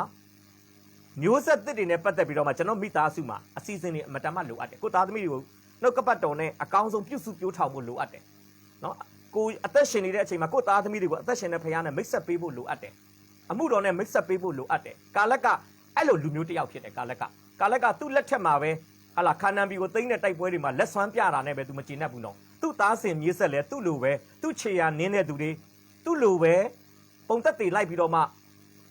မျိုးဆက်သစ်တွေနဲ့ပတ်သက်ပြီးတော့မှကျွန်တော်မိသားစုမှာအစီအစဉ်တွေအမတန်မှလိုအပ်တယ်ကိုသားသမီးတွေကိုနှုတ်ကပတ်တော်နဲ့အကောင်းဆုံးပြုစုပြောထောင်ဖို့လိုအပ်တယ်နော်ကိုအသက်ရှင်နေတဲ့အချိန်မှာကိုသားသမီးတွေကိုအသက်ရှင်တဲ့ဖခင်နဲ့မိတ်ဆက်ပေးဖို့လိုအပ်တယ်အမှုတော်နဲ့မိတ်ဆက်ပေးဖို့လိုအပ်တယ်ကာလက်ကအဲ့လိုလူမျိုးတစ်ယောက်ဖြစ်တယ်ကာလက်ကသူ့လက်ထက်မှာပဲဟာလာခါနန်ဘီကိုသိမ်းတဲ့တိုက်ပွဲတွေမှာလက်စွမ်းပြတာနဲ့ပဲသူမကျေနပ်ဘူးနော်သူ့သားစင်မြေးဆက်လဲသူ့လိုပဲသူ့ခြေရာနင်းတဲ့သူတွေသူ့လိုပဲပုံသက်တည်လိုက်ပြီးတော့မှ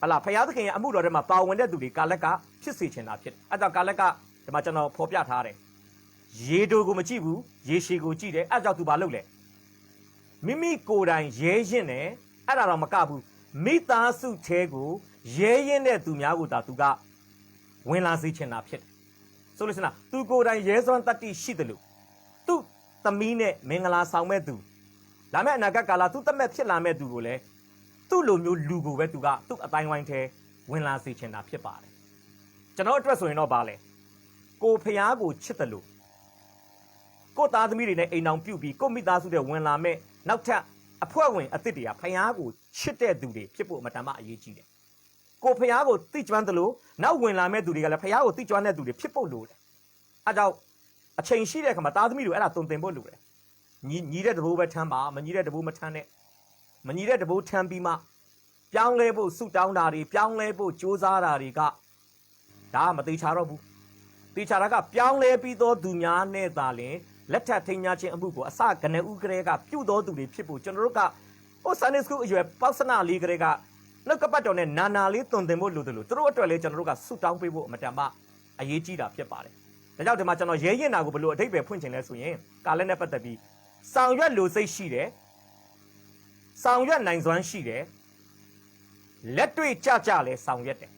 ဟာလာဖခင်သခင်ရဲ့အမှုတော်ထဲမှာပါဝင်တဲ့သူတွေကာလက်ကဖြစ်စေချင်တာဖြစ်တယ်အဲ့ကြောင့်ကာလက်ကဒီမှာကျွန်တော်ဖော်ပြထားတယ်ရေတိုကိုမကြည့်ဘူးရေရှည်ကိုကြည့်တယ်အဲ့ကြောင့်သူဘာလုပ်လဲမိမိကိုယ်တိုင်ရဲရင်နဲ့အဲ့ဒါတော့မကဘူးမိသားစုသေးကိုရဲရင်တဲ့သူများကိုသူကဝင်လာစေချင်တာဖြစ်တယ်ဆိုလို့ရှိရင်သူကိုယ်တိုင်ရဲစွမ်းတတ္တိရှိတယ်လို့သူ့သမီးနဲ့မင်္ဂလာဆောင်မဲ့သူလာမယ့်အနာဂတ်ကာလသူ့တမက်ဖြစ်လာမဲ့သူကိုလည်းသူ့လိုမျိုးလူကိုပဲသူကသူ့အတိုင်းဝိုင်းထဲဝင်လာစေချင်တာဖြစ်ပါတယ်ကျွန်တော်အတွက်ဆိုရင်တော့ဗာလဲကိုဖျားကိုချစ်တယ်လို့ကိုသားသမီးတွေနဲ့အိမ်အောင်ပြုတ်ပြီးကိုမိသားစုတွေဝင်လာမဲ့နောက်ထပ်အဖွဲ့ဝင်အသစ်တွေကဖျားကိုချစ်တဲ့သူတွေဖြစ်ဖို့အမတန်မှအရေးကြီးတယ်ကိုဖျားကိုသိကျွမ်းတယ်လို့နောက်ဝင်လာမဲ့သူတွေကလည်းဖျားကိုသိကျွမ်းတဲ့သူတွေဖြစ်ဖို့လိုတယ်အဲကြောင့်အချိန်ရှိတဲ့အခါမှာသားသမီးတွေအဲ့ဒါတုံသင်ဖို့လိုတယ်ညီတဲ့တဘိုးပဲထမ်းပါမညီတဲ့တဘိုးမထမ်းနဲ့မညီတဲ့တဘိုးထမ်းပြီးမှပြောင်းလဲဖို့ဆုတောင်းတာတွေပြောင်းလဲဖို့ကြိုးစားတာတွေကဒါမသေးချာတော့ဘူးသေချာတာကပြောင်းလဲပြီးသောသူများနဲ့သာလျှင်လက်ထပ်ထိန်းညာခြင်းအမှုကိုအစကနေဦးကလေးကပြုတ်တော်သူတွေဖြစ်ဖို့ကျွန်တော်တို့ကSunday School အရွယ်ပေါက်စနာလေးကလေးက နှုတ်ကပတ်တော်နဲ့နာနာလေးတုံတင်ဖို့လိုတယ်လို့သူတို့အတွက်လည်းကျွန်တော်တို့ကဆုတောင်းပေးဖို့အမတန်မှအရေးကြီးတာဖြစ်ပါတယ်ဒါကြောင့်ဒီမှာကျွန်တော်ရဲရင်နာကိုဘယ်လိုအဓိပ္ပာယ်ဖွင့်ချင်လဲဆိုရင်ကာလက်နဲ့ပတ်သက်ပြီးဆောင်ရွက်လိုစိတ်ရှိတယ်ဆောင်ရွက်နိုင်စွမ်းရှိတယ်လက်တွေ့ကြကြလဲဆောင်ရွက်တယ်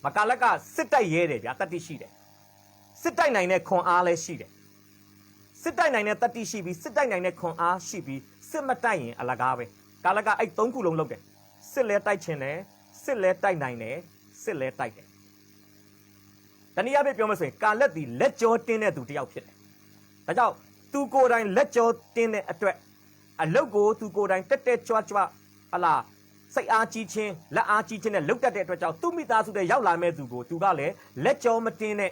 မကာလက်ကစစ်တိုက်ရဲတယ်ဗျာတတိရှိတယ်စစ်တိုက်နိုင်တဲ့ခွန်အားလည်းရှိတယ်စစ်တိုက်နိုင်တဲ့တတိရှိပြီးစစ်တိုက်နိုင်တဲ့ခွန်အားရှိပြီးစစ်မတိုက်ရင်အလကားပဲကာလကအဲ့၃ခုလုံးလုပ်တယ်စစ်လဲတိုက်ချင်တယ်စစ်လဲတိုက်နိုင်တယ်စစ်လဲတိုက်တယ်တနည်းအားဖြင့်ပြောမယ်ဆိုရင်ကာလက်ဒီလက်ကြောတင်းတဲ့သူတယောက်ဖြစ်တယ်ဒါကြောင့်သူကိုယ်တိုင်လက်ကြောတင်းတဲ့အတွက်အလုတ်ကိုသူကိုယ်တိုင်တက်တက်ကြွကြွဟလာစိတ်အားကြီးခြင်းလက်အားကြီးခြင်းနဲ့လုတ်တက်တဲ့အတွက်ကြောင့်သူ့မိသားစုတွေရောက်လာမဲ့သူကိုသူကလည်းလက်ကြောမတင်းတဲ့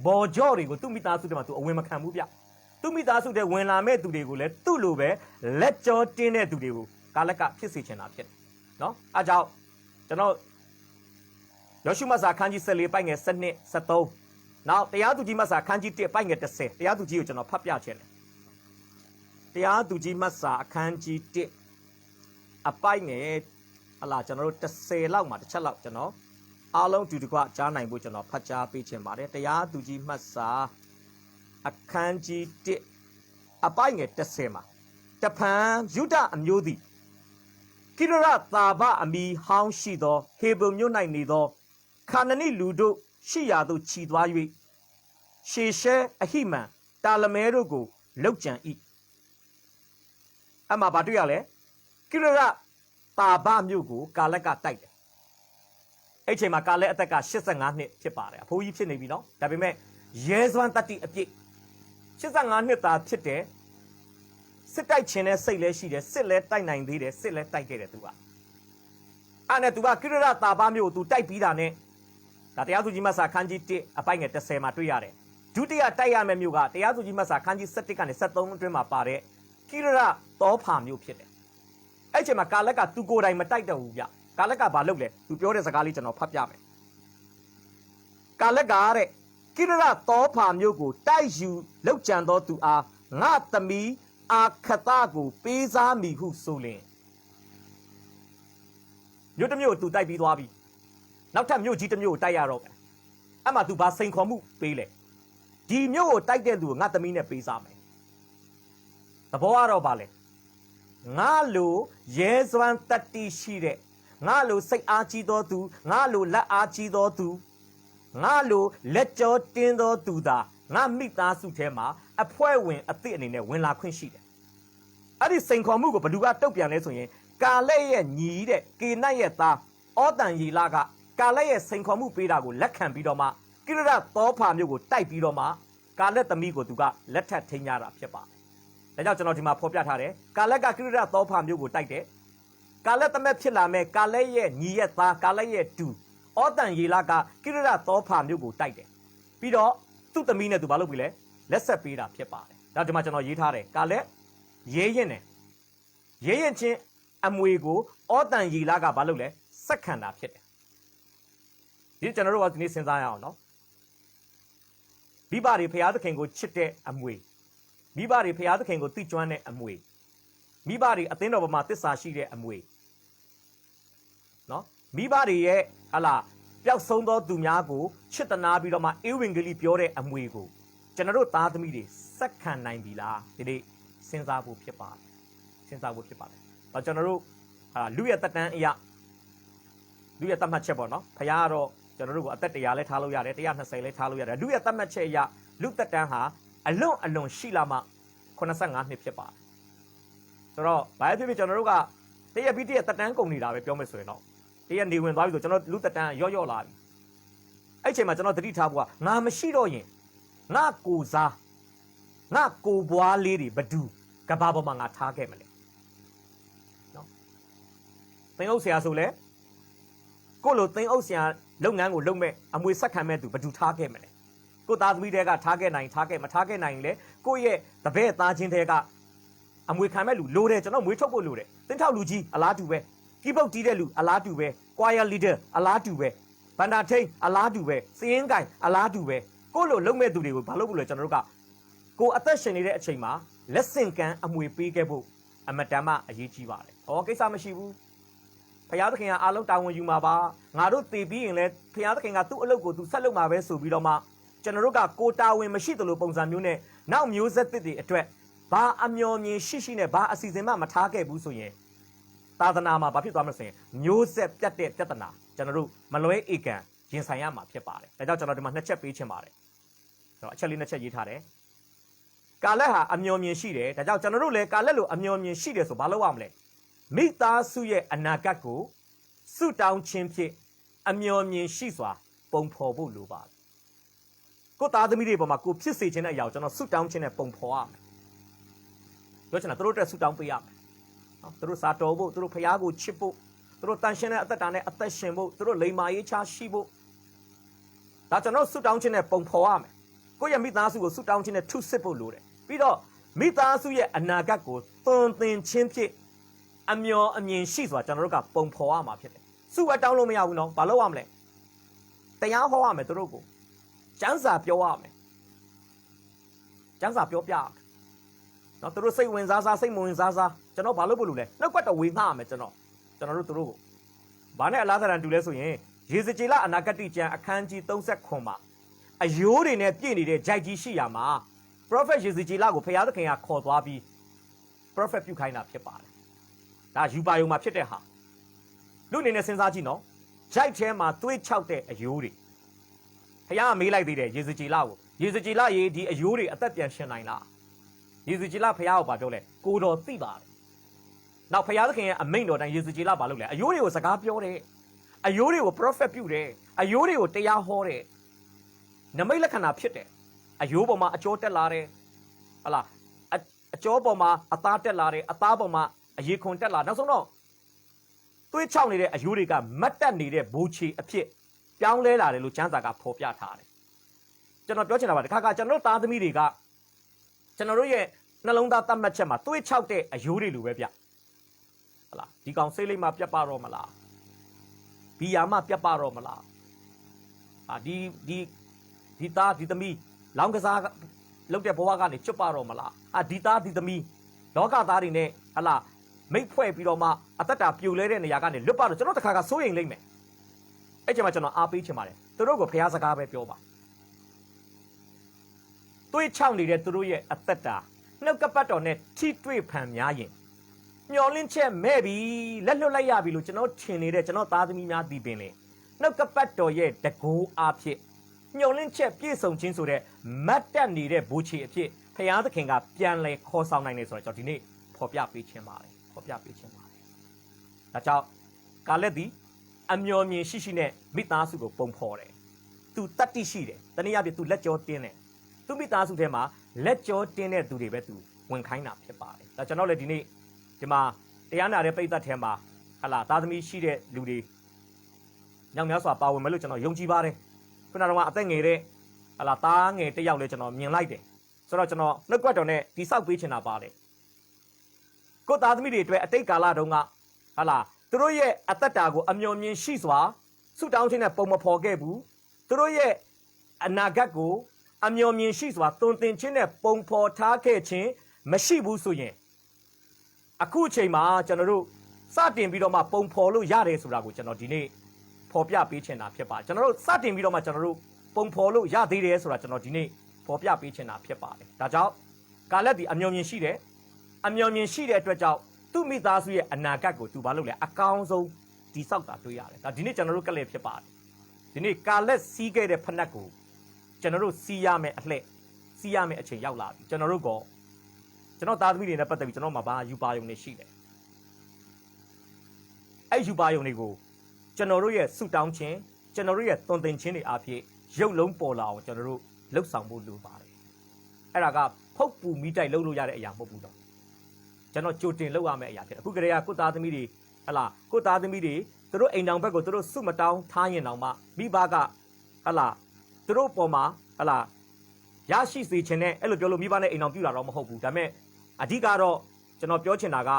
ဘော်ကြော့တွေကိုသူ့မိသားစုတွေမှာသူအဝင်မခံဘူးဗျသူ့မိသားစုတွေဝင်လာမဲ့သူတွေကိုလည်းသူ့လိုပဲလက်ကြောတင်းတဲ့သူတွေကိုကာလက်ကဖြစ်စေချင်တာဖြစ်တယ်နော်အားကြောင့်ကျွန်တော်ယောရှုမတ်စာခန်းကြီး14ပိုက်ငယ်7 73နောက်တရားသူကြီးမတ်စာခန်းကြီး1ပိုက်ငယ်10တရားသူကြီးကိုကျွန်တော်ဖတ်ပြချင်တယ်တရားသူကြီးမတ်စာအခန်းကြီး1အပိုက်ငယ်ဟလာကျွန်တော်တို့10လောက်မှာတစ်ချက်လောက်ကျွန်တော်အားလုံးတူတကွကြားနိုင်ဖို့ကျွန်တော်ဖတ်ကြားပေးချင်ပါတယ်တရားသူကြီးမတ်စာအခန်းကြီး1အပိုက်ငယ်10မှာတဖန်ယုဒအမျိုးသည်ကိရရသာဘအမီဟောင်းရှိသောဟေဘုံမြို့၌နေသောခါနနိလူတို့ရှိရာသို့ခြီသွား၍ရှေရှဲအဟိမန်တာလမဲတို့ကိုလှုပ်ကြံ၏အမှဘာတွေ့ရလဲကိရရသာဘမြို့ကိုကာလက်ကတိုက်တယ်အဲ့ချိန်မှာကာလက်အသက်က85နှစ်ဖြစ်ပါတယ်အဖိုးကြီးဖြစ်နေပြီနော်ဒါပေမဲ့ရဲစွမ်းတတိအပြည့်85နှစ်သားဖြစ်တယ်စစ်တိုက်ခြင်းနဲ့စိတ်လဲရှိတယ်စစ်လဲတိုက်နိုင်သေးတယ်စစ်လဲတိုက်ခဲ့တယ်သူကအဲ့နဲ့သူကကိရရသာဘမြို့ကိုသူတိုက်ပြီးတာနဲ့ဒါတရားသူကြီးမတ်စာခန်းကြီး1အပိုက်ငယ်30မှာတွေ့ရတယ်ဒုတိယတိုက်ရမယ့်မြို့ကတရားသူကြီးမတ်စာခန်းကြီး17ကနေ73အတွင်းမှာပါတဲ့ကိရရတောဖာမြို့ဖြစ်တယ်အဲ့ချိန်မှာကာလက်ကသူကိုယ်တိုင်မတိုက်တော့ဘူးဗျကာလက်ကဘာလုပ်လဲသူပြောတဲ့စကားလေးကျွန်တော်ဖတ်ပြမယ်ကာလက်ကတဲ့ကိရရတောဖာမြို့ကိုတိုက်ယူလောက်ကြံသောသူအားငါသမီးအာခတကိုပေးစားမိဟုဆိုလင်မြို့တစ်မြို့သူတိုက်ပြီးသွားပြီနောက်ထပ်မြို့ကြီးတစ်မြို့ကိုတိုက်ရတော့မယ်အဲ့မှာသူဘာစိန်ခေါ်မှုပေးလဲဒီမြို့ကိုတိုက်တဲ့သူကိုငါသမီးနဲ့ပေးစားမယ်သဘောကတော့ဘာလဲငါလိုရဲစွမ်းတတိရှိတဲ့ငါလိုစိတ်အားကြီးသောသူငါလိုလက်အားကြီးသောသူငါလိုလက်ကြောတင်းသောသူသာငါမိသားစုထဲမှာအဖွဲ့ဝင်အသစ်အနေနဲ့ဝင်လာခွင့်ရှိတယ်အဲ့ဒီစိန်ခေါ်မှုကိုဘယ်သူကတုတ်ပြန်လဲဆိုရင်ကာလက်ရဲ့ညီတဲ့ကေနတ်ရဲ့သားအောတန်ရီလာကကာလက်ရဲ့စိန်ခေါ်မှုပေးတာကိုလက်ခံပြီးတော့မှကိရရသောဖာမြို့ကိုတိုက်ပြီးတော့မှကာလက်သမီးကိုသူကလက်ထပ်ထိန်းကြတာဖြစ်ပါတယ်ဒါကြောင့်ကျွန်တော်ဒီမှာဖော်ပြထားတယ်ကာလက်ကကိရရသောဖာမြို့ကိုတိုက်တယ်ကာလက်သမက်ဖြစ်လာမဲ့ကာလက်ရဲ့ညီရဲ့သားကာလက်ရဲ့တူအောတန်ရီလာကကိရရသောဖာမြို့ကိုတိုက်တယ်ပြီးတော့သူ့သမီးနဲ့သူဘာလုပ်ပြီလဲလက်ဆက်ပေးတာဖြစ်ပါတယ်ဒါဒီမှာကျွန်တော်ရေးထားတယ်ကာလက်ရေးရင်တယ်ရေးရင်ချင်းအမွေကိုအောတန်ရီလာကဘာလုပ်လဲစက်ခံတာဖြစ်တယ်ဒီကျွန်တော်တို့ကဒီနေ့စဉ်းစားရအောင်နော်မိဘတွေဖျားသခင်ကိုချစ်တဲ့အမွေမိဘတွေဖျားသခင်ကိုသိကျွမ်းတဲ့အမွေမိဘတွေအသင်းတော်ပေါ်မှာတစ္ဆာရှိတဲ့အမွေနော်မိဘတွေရဲ့ဟလာပျောက်ဆုံးသောသူများကိုချစ်တနာပြီးတော့မှဧဝံဂေလိပြောတဲ့အမွေကိုကျွန်တော်တို့သားသမီးတွေစက္ခံနိုင်ပြီလားဒီနေ့စဉ်းစားဖို့ဖြစ်ပါတယ်စဉ်းစားဖို့ဖြစ်ပါတယ်။ကျွန်တော်တို့လူရဲ့တက်တန်းအရာလူရဲ့တတ်မှတ်ချက်ပေါ့နော်ဖခင်ကတော့ကျွန်တော်တို့ကိုအသက်100လဲထားလို့ရတယ်120လဲထားလို့ရတယ်လူရဲ့တတ်မှတ်ချက်အရာလူတက်တန်းဟာအလွန်ရှိလာမှ85နှစ်ဖြစ်ပါတယ်ဆိုတော့ဘာဖြစ်ဖြစ်ကျွန်တော်တို့ကတရက်ပြီးတရက်တက်တန်းကုန်နေတာပဲပြောမယ်ဆိုရင်တော့တရက်နေဝင်သွားပြီဆိုကျွန်တော်လူတက်တန်းရော့လာပြီအဲ့ချိန်မှာကျွန်တော်သတိထားဖို့ကငါမရှိတော့ရင်ငါကိုစားငါကိုဘွားလေးတွေဘဒူကဘာပေါ်မှာငါထားခဲ့မလဲနော်သင်အုပ်ဆရာဆိုလဲကိုလိုသင်အုပ်ဆရာလုပ်ငန်းကိုလုပ်မဲ့အမွေဆက်ခံမဲ့သူဘဒူထားခဲ့မလဲကိုသားသမီးတွေကထားခဲ့နိုင်ထားခဲ့မထားခဲ့နိုင်လေကိုရဲ့တပည့်သားချင်းတွေကအမွေခံမဲ့လူလိုတယ်ကျွန်တော်မွေးထုတ်ဖို့လိုတယ်တင်းထောက်လူကြီးအလားတူပဲကိပုတ်တီးတဲ့လူအလားတူပဲ choir leader အလားတူပဲဘန္တာထိန်အလားတူပဲစည်ရင်ကိုင်အလားတူပဲကိုလိုလုံမဲ့သူတွေကိုဘာလို့ဘူးလဲကျွန်တော်တို့ကကိုအသက်ရှင်နေတဲ့အချိန်မှာလက်ဆင့်ကမ်းအမွေပေးခဲ့ဖို့အမတန်မှအရေးကြီးပါတယ်ဟောကိစ္စမရှိဘူး ဖယားသခင်ကအားလုံးတာဝန်ယူမှာပါငါတို့တည်ပြီးရင်လည်းဖယားသခင်ကသူ့အလုပ်ကိုသူဆက်လုပ်မှာပဲဆိုပြီးတော့မှကျွန်တော်တို့ကကိုတာဝန်မရှိသလိုပုံစံမျိုးနဲ့နောက်မျိုးဆက်သစ်တွေအတွက်ဘာအမျော်မြင်ရှိနဲ့ဘာအစီအစဉ်မှမထားခဲ့ဘူးဆိုရင်သာသနာမှာဘာဖြစ်သွားမလဲဆိုရင်မျိုးဆက်ပြတ်တဲ့ပြဿနာကျွန်တော်တို့မလွဲဧကံရင်ဆိုင်ရမှာဖြစ်ပါတယ်ဒါကြောင့်ကျွန်တော်ဒီမှာ2ချက်ပေးချင်ပါတယ်ဆိုတော့အချက်လေး2ချက်ရေးထားတယ်ကာလက်ဟာအမျော်မြင်ရှိတယ်ဒါကြောင့်ကျွန်တော်တို့လည်းကာလက်လိုအမျော်မြင်ရှိတယ်ဆိုဘာလုပ်ရမလဲမိသားစုရဲ့အနာဂတ်ကိုဆုတောင်းခြင်းဖြင့်အမျော်မြင်ရှိစွာပုံဖော်ဖို့လိုပါတယ်ကိုသားသမီးတွေပေါ်မှာကိုဖြစ်စေခြင်းတဲ့အရာကိုကျွန်တော်ဆုတောင်းခြင်းနဲ့ပုံဖော်ရမယ်ပြောချင်တာတို့အတွက်ဆုတောင်းပေးရမယ်နော်တို့စာတော်ဖို့တို့ဖရားကိုချစ်ဖို့တို့တန်ရှင်းတဲ့အသက်တာနဲ့အသက်ရှင်ဖို့တို့လိမ္မာရေးချရှိဖို့ဒါကျွန်တော်ဆုတောင်းခြင်းနဲ့ပုံဖော်ရမယ်ကိုယ့်ရဲ့မိသားစုကိုဆုတောင်းခြင်းနဲ့ထုစစ်ဖို့လိုတယ်ပြီးတော့မိသားစုရဲ့အနာဂတ်ကိုသွန်သင်ခြင်းဖြင့်အမျော်အမြင်ရှိစွာကျွန်တော်တို့ကပုံဖော်ရမှာဖြစ်တယ်ဆုဝတ်တောင်းလို့မရဘူးနော်ဘာလုပ်ရမလဲတရားဟောရမယ်တို့ကိုကျမ်းစာပြောရမယ်ကျမ်းစာပြောပြရမယ်နော်တို့စိတ်ဝင်စားစိတ်မဝင်စားကျွန်တော်ဘာလုပ်ဖို့လိုလဲနှုတ်ကပတ်တော်ဝေငှရမယ်ကျွန်တော်တို့ကိုဘာနဲ့အလားသဏ္ဍာန်တူလဲဆိုရင်ယေဇကျေလအနာဂတိကျမ်းအခန်းကြီး39မှာအယိုးတွေနဲ့ပြည့်နေတဲ့ဂျိုက်ကြီးရှိရာမှာ prophet ယေဇကျေလကိုဖခင်သခင်ကခေါ်သွားပြီး prophet ပြုခိုင်းတာဖြစ်ပါတယ်ဒါယူပါယုံမှာဖြစ်တဲ့ဟာလူအနေနဲ့စဉ်းစားကြည့်နော်ဂျိုက်ထဲမှာသွေးချောက်တဲ့အယိုးတွေဖခင်ကမေးလိုက်သေးတယ်ယေဇကျေလကိုယေဇကျေလရေဒီအယိုးတွေအသက်ပြန်ရှင်နိုင်လားယေဇကျေလဖခင်ကဘာပြောလဲကိုတော်သိပါတယ်နောက်ဖခင်သခင်ရဲ့အမိန့်တော်တိုင်းယေဇကျေလဘာလုပ်လဲအယိုးတွေကိုစကားပြောတယ်အယိုးတွေကို prophet ပြုတယ်အယိုးတွေကိုတရားဟောတယ်နမိတ်လက္ခဏာဖြစ်တယ်အယိုးပေါ်မှာအကျော်တက်လာတယ်ဟလာအကျော်ပေါ်မှာအသားတက်လာတယ်အသားပေါ်မှာအရေခွန်တက်လာနောက်ဆုံးတော့သွေးချောက်နေတဲ့အယိုးတွေကမတ်တက်နေတဲ့ဘိုးချီအဖြစ်ပြောင်းလဲလာတယ်လို့ကျမ်းစာကဖော်ပြထားတယ်ကျွန်တော်ပြောချင်တာပါတခါကျွန်တော်သားသမီးတွေကကျွန်တော်တို့ရဲ့နှလုံးသားတတ်မှတ်ချက်မှာသွေးချောက်တဲ့အယိုးတွေလိုပဲဗျဟလာဒီကောင်စိတ်လိမ့်မှပြတ်ပါတော့မလားဘီယာမှပြတ်ပါတော့မလားဒီသားဒီသမီးလောင်းကစားလုပ်တဲ့ဘဝကနေကျွတ်ပါတော့မလားဒီသားဒီသမီးလောကသားတွေနဲ့ဟလာမိတ်ဖွဲ့ပြီးတော့မှအသက်တာပြိုလဲတဲ့နေရာကနေလွတ်ပါတော့ကျွန်တော်တခါစိုးရိမ်လိမ့်မယ်အဲ့ချိန်မှာကျွန်တော်အားပေးချင်ပါတယ်သူတို့ကိုဖျားစကားပဲပြောပါသွေးချောက်နေတဲ့သူတို့ရဲ့အသက်တာနှုတ်ကပတ်တော်နဲ့ထိတွေ့ဖန်များရင်မျောလင်းချက်မဲ့ပြီလက်လွတ်လိုက်ရပြီလို့ကျွန်တော်ထင်နေတဲ့ကျွန်တော်သားသမီးများဒီပင်လေနှုတ်ကပတ်တော်ရဲ့တကူအားဖြင့်မျောလင်းချက်ပြည့်စုံခြင်းဆိုတဲ့မတ်တက်နေတဲ့ဘူချီအဖြစ်ဖခင်သခင်ကပြန်လဲခေါ်ဆောင်နိုင်တယ်ဆိုတော့ကျွန်တော်ဒီနေ့ဖော်ပြပေးခြင်းပါတယ်ဒါကြောင့်ကာလက်သည်အမျော်မြင်ရှိနဲ့မိသားစုကိုပုံဖော်တယ်သူတတ္တိရှိတယ်တနည်းအားဖြင့်သူလက်ကြောတင်းတယ်သူမိသားစုထဲမှာလက်ကြောတင်းတဲ့သူတွေပဲသူဝင်ခိုင်းတာဖြစ်ပါတယ်ဒါကျွန်တော်လည်းဒီနေ့ဒီမှာတရားနာတဲ့ပိဋကတ်ထဲမှာဟလာသားသမီးရှိတဲ့လူတွေညောင်များစွာပါဝင်မယ်လို့ကျွန်တော်ယုံကြည်ပါတယ်ခုနကတော့အသက်ငယ်တဲ့ဟလာသားငယ်တစ်ယောက်လည်းကျွန်တော်မြင်လိုက်တယ်ဆိုတော့ကျွန်တော်နှုတ်ကပတ်တော်နဲ့တိဆောက်ပေးချင်တာပါတယ်ကိုသားသမီးတွေအတွက်အတိတ်ကာလတုန်းကဟလာသူတို့ရဲ့အသက်တာကိုအမျှော်မြင်ရှိစွာဆုတောင်းခြင်းနဲ့ပုံမဖော်ခဲ့ဘူးသူတို့ရဲ့အနာဂတ်ကိုအမျှော်မြင်ရှိစွာတုံသင်ခြင်းနဲ့ပုံဖော်ထားခဲ့ခြင်းမရှိဘူးဆိုရင်အခုအချိန်မှာကျွန်တော်တို့စတင်ပြီးတော့မှပုံဖော်လို့ရတယ်ဆိုတာကိုကျွန်တော်ဒီနေ့ဖော်ပြပေးချင်တာဖြစ်ပါကျွန်တော်တို့စတင်ပြီးတော့မှကျွန်တော်တို့ပုံဖော်လို့ရသေးတယ်ဆိုတာကျွန်တော်ဒီနေ့ဖော်ပြပေးချင်တာဖြစ်ပါတယ်ဒါကြောင့်ကာလက်ဒီအမျှော်မြင်ရှိတယ်အမျှော်မြင်ရှိတဲ့အတွက်ကြောင့်သူ့မိသားစုရဲ့အနာဂတ်ကိုသူဘာလုပ်လဲအကောင်းဆုံးတည်ဆောက်တာတွေ့ရတယ်ဒါဒီနေ့ကျွန်တော်တို့ကလည်းဖြစ်ပါတယ်ဒီနေ့ကာလက်စီးခဲ့တဲ့ဖနက်ကိုကျွန်တော်တို့စီးရမယ်အလှည့်စီးရမယ်အချိန်ရောက်လာပြီကျွန်တော်တို့ကကျွန်တော်သားသမီးတွေနဲ့ပတ်သက်ပြီးကျွန်တော်မှာဘာယူပါယုံနေရှိတယ်အဲ့ယူပါယုံတွေကိုကျွန်တော်တို့ရဲ့ဆုတောင်းခြင်းကျွန်တော်တို့ရဲ့သွန်သင်ခြင်းတွေအားဖြင့်ရုပ်လုံးပေါ်လာအောင်ကျွန်တော်တို့လှုပ်ဆောင်ဖို့လိုပါတယ်အဲ့ဒါကဖုတ်ပူမိတိုက်လှုပ်လို့ရတဲ့အရာမဟုတ်ဘူးတော့ကျွန်တော်ကြိုတင်လှုပ်ရမယ့်အရာဖြစ်တယ်အခုကလေးကကိုသားသမီးတွေဟလာကိုသားသမီးတွေသူတို့အိမ်တော်ဘက်ကိုသူတို့ဆုမတောင်းထားရင်တောင်မှမိဘကဟလာသူတို့ပေါ်မှာဟလာရရှိစေခြင်းနဲ့အဲ့လိုပြောလို့မိဘနဲ့အိမ်တော်ပြူတာတော့မဟုတ်ဘူးဒါပေမဲ့အဓိကတော့ကျွန်တော်ပြောချင်တာက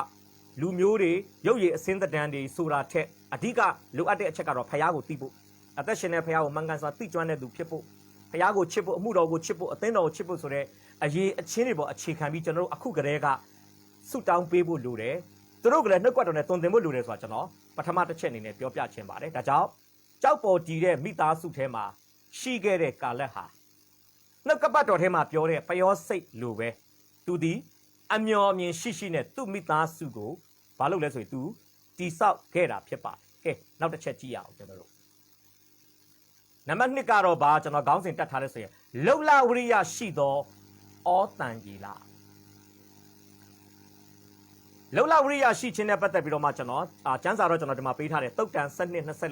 လူမျိုးတွေရုပ်ရည်အစင်းသက်တမ်းတွေဆိုတာထက်အဓိကလိုအပ်တဲ့အချက်ကတော့ဖခင်ကိုသိဖို့အသက်ရှင်တဲ့ဖခင်ကိုမှန်ကန်စွာသိကျွမ်းတဲ့သူဖြစ်ဖို့ဖခင်ကိုချစ်ဖို့အမှုတော်ကိုချစ်ဖို့အသင်းတော်ကိုချစ်ဖို့ဆိုတဲ့အရေးအချင်းတွေပေါ်အခြေခံပြီးကျွန်တော်တို့အခုကတည်းကဆုတောင်းပေးဖို့လိုတယ် သူတို့ကလည်းနှုတ်ကပတ်တော်နဲ့တုံသင်ဖို့လိုတယ်ဆိုတာကျွန်တော်ပထမတစ်ချက်အနေနဲ့ပြောပြချင်ပါတယ်ဒါကြောင့်ကြောက်ပေါ်တည်တဲ့မိသားစုထဲမှာရှိခဲ့တဲ့ကာလဟာနှုတ်ကပတ်တော်ထဲမှာပြောတဲ့ပယောစိတ်လိုပဲသူဒီအမျော်မြင်ရှိနဲ့သူ့မိသားစုကိုဘာလုပ်လဲဆိုရင်သူတိဆောက်ခဲ့တာဖြစ်ပါတယ်ကဲနောက်တစ်ချက်ကြည့်ရအောင်ကျွန်တော်တို့နံပါတ်1ကတော့ဘာကျွန်တော်ခေါင်းစဉ်တက်ထားတဲ့ဆိုရင်လုံလဝရိယရှိသောဩတန်ကြီးလားလုံလဝရိယရှိခြင်းနဲ့ပတ်သက်ပြီးတော့မှကျွန်တော်ကျမ်းစာတော့ကျွန်တော်ဒီမှာပေးထားတယ်တုတ်တန်7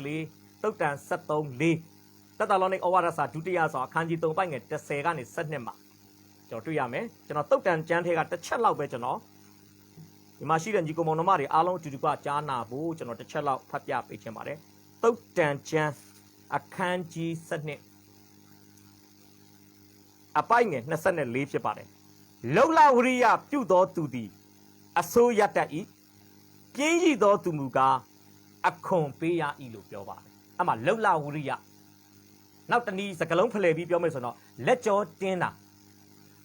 24တုတ်တန်73 4တသလောနိဩဝါဒစာဒုတိယဆောင်အခန်းကြီး3ပိုက်ငယ်10ကနေ12မှာကျွန်တော်တွေ့ရမယ်ကျွန်တော်တုတ်တန်ကျမ်းထဲကတစ်ချက်လောက်ပဲကျွန်တော်ဒီမှာရှိတဲ့ညီကောင်မောင်နှမတွေအားလုံးအတူတူကကြားနာဖို့ကျွန်တော်တစ်ချက်လောက်ဖတ်ပြပေးချင်ပါတယ်တုတ်တန်ကျမ်းအခန်းကြီး7အပိုက်ငယ်24ဖြစ်ပါတယ်လုံလဝရိယပြုသောသူသည်အစိုးရတတ်၏ပြင်းရည်သောသူမူကားအခွန်ပေးရ၏လို့ပြောပါတယ်အဲ့မှာလုံလဝရိယနောက်တနည်းစကလုံးဖလှယ်ပြီးပြောမယ်ဆိုတော့လက်ကြောတင်းတာ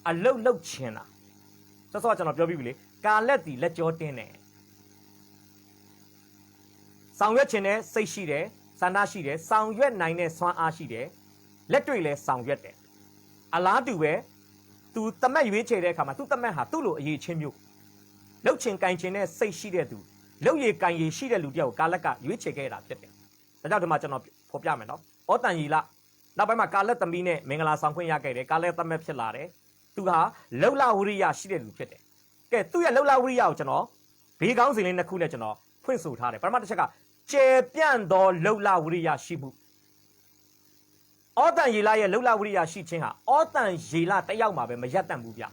အလုတ်လုတ်ချင်တာဆိုတော့ကျွန်တော်ပြောပြီးပြီလေကာလက်တီလက်ကြောတင်းတယ်ဆောင်ရွက်ချင်တဲ့စိတ်ရှိတယ်ဆန္ဒရှိတယ်ဆောင်ရွက်နိုင်တဲ့စွမ်းအားရှိတယ်လက်တွေ့လဲဆောင်ရွက်တယ်အလားတူပဲသူတမက်ရွေးချယ်တဲ့အခါမှာသူတမက်ဟာသူ့လိုအရေးချင်းမျိုးလှုပ်ချင်ကင်ချင်တဲ့စိတ်ရှိတဲ့သူလှုပ်ရည်ကင်ရည်ရှိတဲ့လူတယောက်ကိုကာလက်ကရွေးချယ်ခဲ့တာဖြစ်တယ်ဒါကြောင့်ဒီမှာကျွန်တော်ဖော်ပြမယ်နော်ဩတန်ရီလနောက်ပိုင်းမှာကာလက်သမီးနဲ့မင်္ဂလာဆောင်ခွင့်ရခဲ့တယ်ကာလက်သမက်ဖြစ်လာတယ်သူဟာလှုပ်လဝရိယရှိတဲ့လူဖြစ်တယ်ကဲသူ့ရဲ့လှုပ်လဝရိယကိုကျွန်တော်ဘေးကောင်းစဉ်လေးနှစ်ခုနဲ့ကျွန်တော်ဖွင့်ဆိုထားတယ်ပထမတစ်ချက်ကကျယ်ပြန့်သောလှုပ်လဝရိယရှိမှုဩတန်ရီလရဲ့လှုပ်လဝရိယရှိခြင်းဟာဩတန်ရီလတယောက်မှာပဲမရပ်တန့်ဘူးဗျ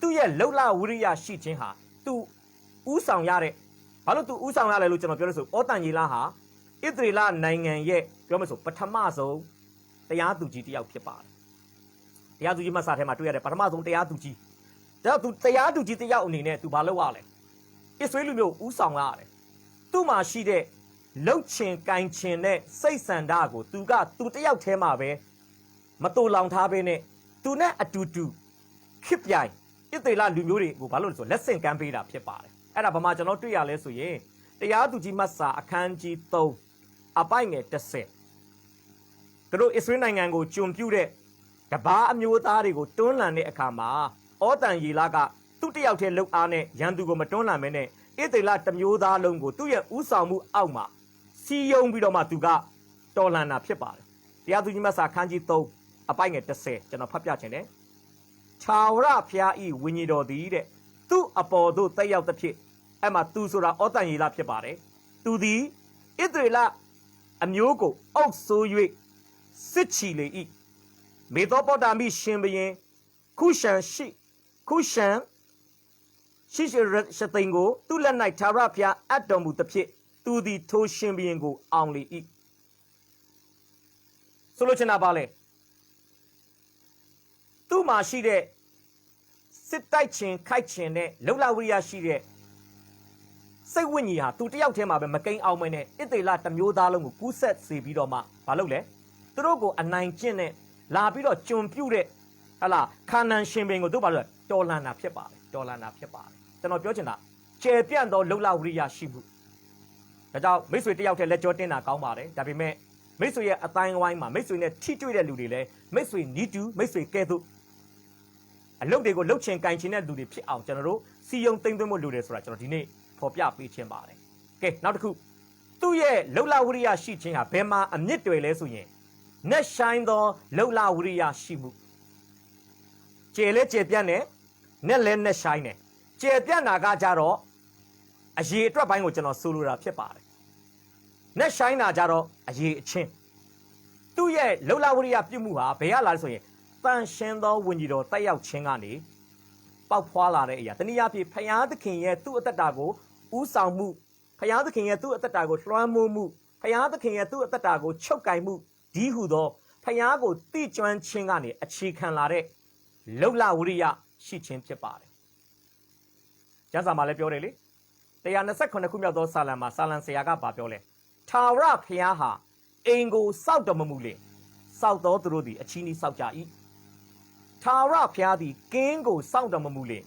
သူ့ရဲ့လှုပ်လဝရိယရှိခြင်းဟာသူဥဆောင်ရတဲ့ဘာလို့သူဥဆောင်ရလဲလို့ကျွန်တော်ပြောလို့ဆိုဩတန်ရီလဟာဣသရေလနိုင်ငံရဲ့ပြောမယ်ဆိုပထမဆုံးတရားသူကြီးတယောက်ဖြစ်ပါတယ်တရားသူကြီးမဆာထဲမှာတွေ့ရတဲ့ပထမဆုံးတရားသူကြီးဒါသူတရားသူကြီးတယောက်အနေနဲ့သူဘာလုပ်ရလဲဣသရေလလူမျိုးဥဆောင်ရတယ်သူ့မှာရှိတဲ့လှုပ်ချင်ကင်ချင်တဲ့စိတ်ဆန္ဒကိုသူတယောက်ထဲမှာပဲမတူလောင်ထားဘဲနဲ့သူနဲ့အတူတူခစ်ပြိုင်ဣသရေလလူမျိုးတွေကိုဘာလို့လဲဆိုလက်ဆင့်ကမ်းပေးတာဖြစ်ပါတယ်အဲ့ဒါဘာမှကျွန်တော်တွေ့ရလဲဆိုရင်တရားသူကြီးမဆာအခန်းကြီး3အပိုက်ငယ်10သူတို့အစ္စရေးနိုင်ငံကိုကျွန်ပြုတဲ့တပါးအမျိုးသားတွေကိုတွန်းလှန်တဲ့အခါမှာဩတန်ရီလကသူ့တယောက်တည်းလှုပ်အားနဲ့ရန်သူကိုမတွန်းလှန်မဲနဲ့ဣသရေလတမျိုးသားလုံးကိုသူ့ရဲ့ဥဆောင်မှုအောက်မှာစီယုံပြီးတော့မှသူကတော်လှန်တာဖြစ်ပါတယ်တရားသူကြီးမဆာအခန်းကြီး3အပိုက်ငယ်10ကျွန်တော်ဖတ်ပြချင်တယ်ထာဝရဘုရားဤဝိညာဉ်တော်သည်တဲ့သူ့အပေါ်သို့တက်ရောက်သဖြင့်အဲ့မှာသူဆိုတာဩတန်ရီလဖြစ်ပါတယ်သူသည်ဣသရေလအမျိုးကိုအုပ်ဆိုး၍စစ်ချီလေ၏မေသောပေါတာမိရှင်ဘရင်ခုရှန်ရှိရှသိန်ကိုသူ့လက်၌ထာဝရဘုရားအပ်တော်မူသဖြင့်သူသည်ထိုရှင်ဘရင်ကိုအောင်လေ၏ဆိုလိုချင်တာပါလေသူ့မှာရှိတဲ့စစ်တိုက်ခြင်းခိုက်ခြင်းနဲ့လုံလဝရိယရှိတဲ့စိတ်ဝိညာဉ်ဟာသူတယောက်တည်းမှာပဲမကိန်းအောင်မနဲ့ဣသေလတမျိုးသားလုံးကိုကူးဆက်စေပြီးတော့မှမလုပ်လဲသူတို့ကိုအနိုင်ကျင့်နဲ့လာပြီးတော့ကျွန်ပြုတဲ့ဟလာခါနန်ရှင်ဘင်ကိုသူဘာလို့တော်လန်တာဖြစ်ပါတယ်တော်လန်တာဖြစ်ပါတယ်ကျွန်တော်ပြောချင်တာကျယ်ပြန့်သောလုံလဝရိယရှိမှုဒါကြောင့်မိတ်ဆွေတယောက်တည်းလက်ကြောတင်းတာကောင်းပါတယ်ဒါပေမဲ့မိတ်ဆွေရဲ့အတိုင်းဝိုင်းမှာမိတ်ဆွေနဲ့ထိတွေ့တဲ့လူတွေလည်းမိတ်ဆွေနီးတူမိတ်ဆွေကဲသို့အလုပ်တွေကိုလှုပ်ချင်ကင်ချင်တဲ့လူတွေဖြစ်အောင်ကျွန်တော်တို့စီယုံသိမ့်သွင်းဖို့လိုတယ်ဆိုတာကျွန်တော်ဒီနေ့ဖော်ပြပေးခြင်းပါတယ်ကဲနောက်တစ်ခုသူ့ရဲ့လုံလဝရိယရှိခြင်းဟာဘယ်မှာအမြင့်တွေလဲဆိုရင်နက်ဆိုင်သောလုံလဝရိယရှိမှုကျယ်လဲကျယ်ပြန့်တယ်နက်လဲနက်ဆိုင်တယ်ကျယ်ပြန့်တာကကြတော့အရေးအတွက်ပိုင်းကိုကျွန်တော်ဆိုလိုတာဖြစ်ပါတယ်နက်ဆိုင်တာကြတော့အရေးအချင်းသူ့ရဲ့လုံလဝရိယပြုမှုဟာဘယ်ရလာလဲဆိုရင်တန်ရှင်းသောဝိညာဉ်တော်တက်ရောက်ခြင်းကနေပေါက်ဖွာလာတဲ့အရာတနည်းအားဖြင့်ဖယားသခင်ရဲ့သူ့အသက်တာကိုဥဆောင်မှုဖယားသခင်ရဲ့သူ့အသက်တာကိုလွှမ်းမိုးမှုဖယားသခင်ရဲ့သူ့အသက်တာကိုချုပ်ကင်မှုဒီဟုသောဖယားကိုတိကျွမ်းခြင်းကနေအခြေခံလာတဲ့လုံလဝရိယရှိခြင်းဖြစ်ပါတယ်ကျမ်းစာမှာလည်းပြောတယ်လေ128ခုမြောက်သောစာလံမှာစာလံဆရာကပြောလဲထာဝရဖယားဟာအိမ်ကိုစောက်တော်မမူလေစောက်တော်သူတို့သည်အချီးနှီးစောက်ကြ၏ထာဝရဘုရားသည်ကင်းကိုစောင့်တော်မမူလေ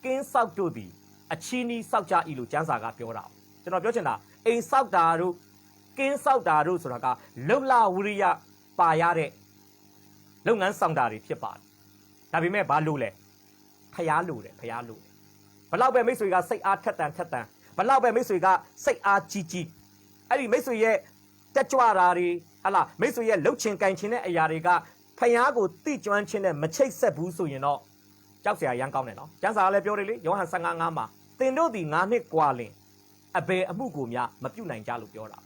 ကင်းစောက်တို့သည် အချီးနီးစောက်ကြဤလို့ကျမ်းစာကပြောတာကျွန်တော်ပြောချင်တာအိမ်စောက်တာတို့ကင်းစောက်တာတို့ဆိုတာကလှုပ်လာဝိရိယပါရတဲ့လုပ်ငန်းဆောင်တာတွေဖြစ်ပါတယ်ဒါပေမဲ့ဘာလို့လဲဖျားလို့တယ်ဖျားလို့ဘလောက်ပဲမိတ်ဆွေကစိတ်အားထက်တန်ဘလောက်ပဲမိတ်ဆွေကစိတ်အားကြီးအဲ့ဒီမိတ်ဆွေရဲ့တက်ကြွတာတွေဟလာမိတ်ဆွေရဲ့လှုပ်ချင်ကန်ချင်တဲ့အရာတွေကဖျားကိုတိကျွမ်းခြင်းနဲ့မချိတ်ဆက်ဘူးဆိုရင်တော့ကြောက်စရာရမ်းကောင်းတယ်နော်ကျမ်းစာကလည်းပြောတယ်လေယောဟန်15:5မှာသင်တို့သည်9နှစ်กว่าလင်အဘယ်အမှုကိုများမပြုနိုင်ကြလို့ပြောတာ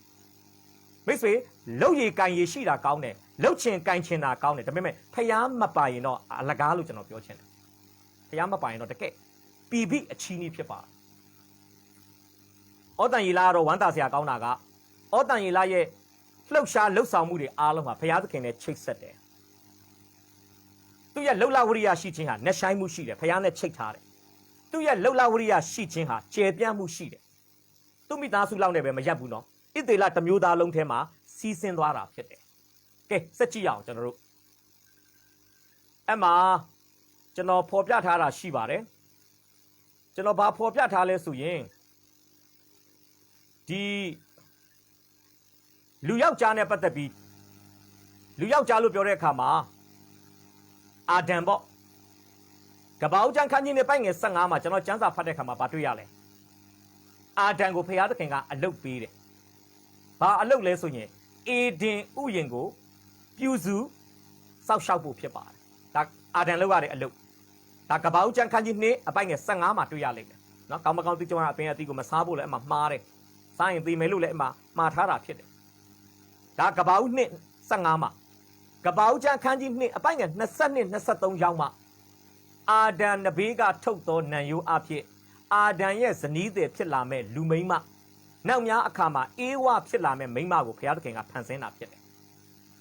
မိတ်ဆွေလှုပ်ရည်ကန်ရည်ရှိတာကောင်းတယ်လှုပ်ချင်ကန်ချင်တာကောင်းတယ်ဒါပေမဲ့ဖျားမပိုင်ရင်တော့အလကားလို့ကျွန်တော်ပြောချင်တယ်ဖျားမပိုင်ရင်တော့တကယ်ပီပိအချီးနှီးဖြစ်ပါဩတန်ရီလာကတော့ဝမ်းသာစရာကောင်းတာကဩတန်ရီလာရဲ့လှုပ်ရှားလှုပ်ဆောင်မှုတွေအားလုံးဟာဘုရားသခင်နဲ့ချိတ်ဆက်တယ်သူရဲ့လှုပ်လာဝရိယရှိခြင်းဟာနှက်ဆိုင်မှုရှိတယ်ဘုရားနဲ့ချိတ်ထားတယ်သူရဲ့လှုပ်လာဝရိယရှိခြင်းဟာကျေပြန့်မှုရှိတယ်သူမိသားစုလောက်နဲ့ပဲမရပ်ဘူးနော်ဣသေလတစ်မျိုးသားလုံးထဲမှာစီးဆင်းသွားတာဖြစ်တယ်ကဲစက်ကြည့်အောင်ကျွန်တော်တို့အဲ့မှာကျွန်တော်ဖော်ပြထားတာရှိပါတယ်ကျွန်တော်ဘာဖော်ပြထားလဲဆိုရင်ဒီလူယောက်ျားနဲ့ပတ်သက်ပြီးလူယောက်ျားလို့ပြောတဲ့အခါမှာအာဒံပေါ့ကပ္ပဦးကျမ်းခန်းကြီးနဲ့ပိုက်ငယ်15မှာကျွန်တော်ကျမ်းစာဖတ်တဲ့အခါမှာဘာတွေ့ရလဲအာဒံကိုဖခင်သခင်ကအလုတ်ပေးတယ်ဘာအလုတ်လဲဆိုရင်အေဒင်ဥယျာဉ်ကိုပြူစုစောက်ရှောက်ဖို့ဖြစ်ပါတယ်ဒါအာဒံလောက်ရတဲ့အလုတ်ဒါကပ္ပဦးကျမ်းခန်းကြီး2အပိုက်ငယ်15မှာတွေ့ရလိမ့်မယ်နော်ကောင်းမကောင်းသိကြမှာအပင်အသီးကိုမစားဖို့လည်းအမှမှားတယ်စားရင်သိမယ်လို့လည်းအမှမှားထားတာဖြစ်တယ်ဒါကပ္ပဦး2 15မှာကပ္ပဦးကျမ်းခန်းကြီး2အပိုက်ငယ်22 23ရောက်မှာအာဒံနဘေးကထုတ်သောနံရိုးအဖြစ်အာဒံရဲ့ဇနီးသည်ဖြစ်လာမဲ့လူမိန်းမနောက်များအခါမှာအေးဝဖြစ်လာမဲ့မိန်းမကိုဘုရားသခင်ကဖန်ဆင်းတာဖြစ်တယ်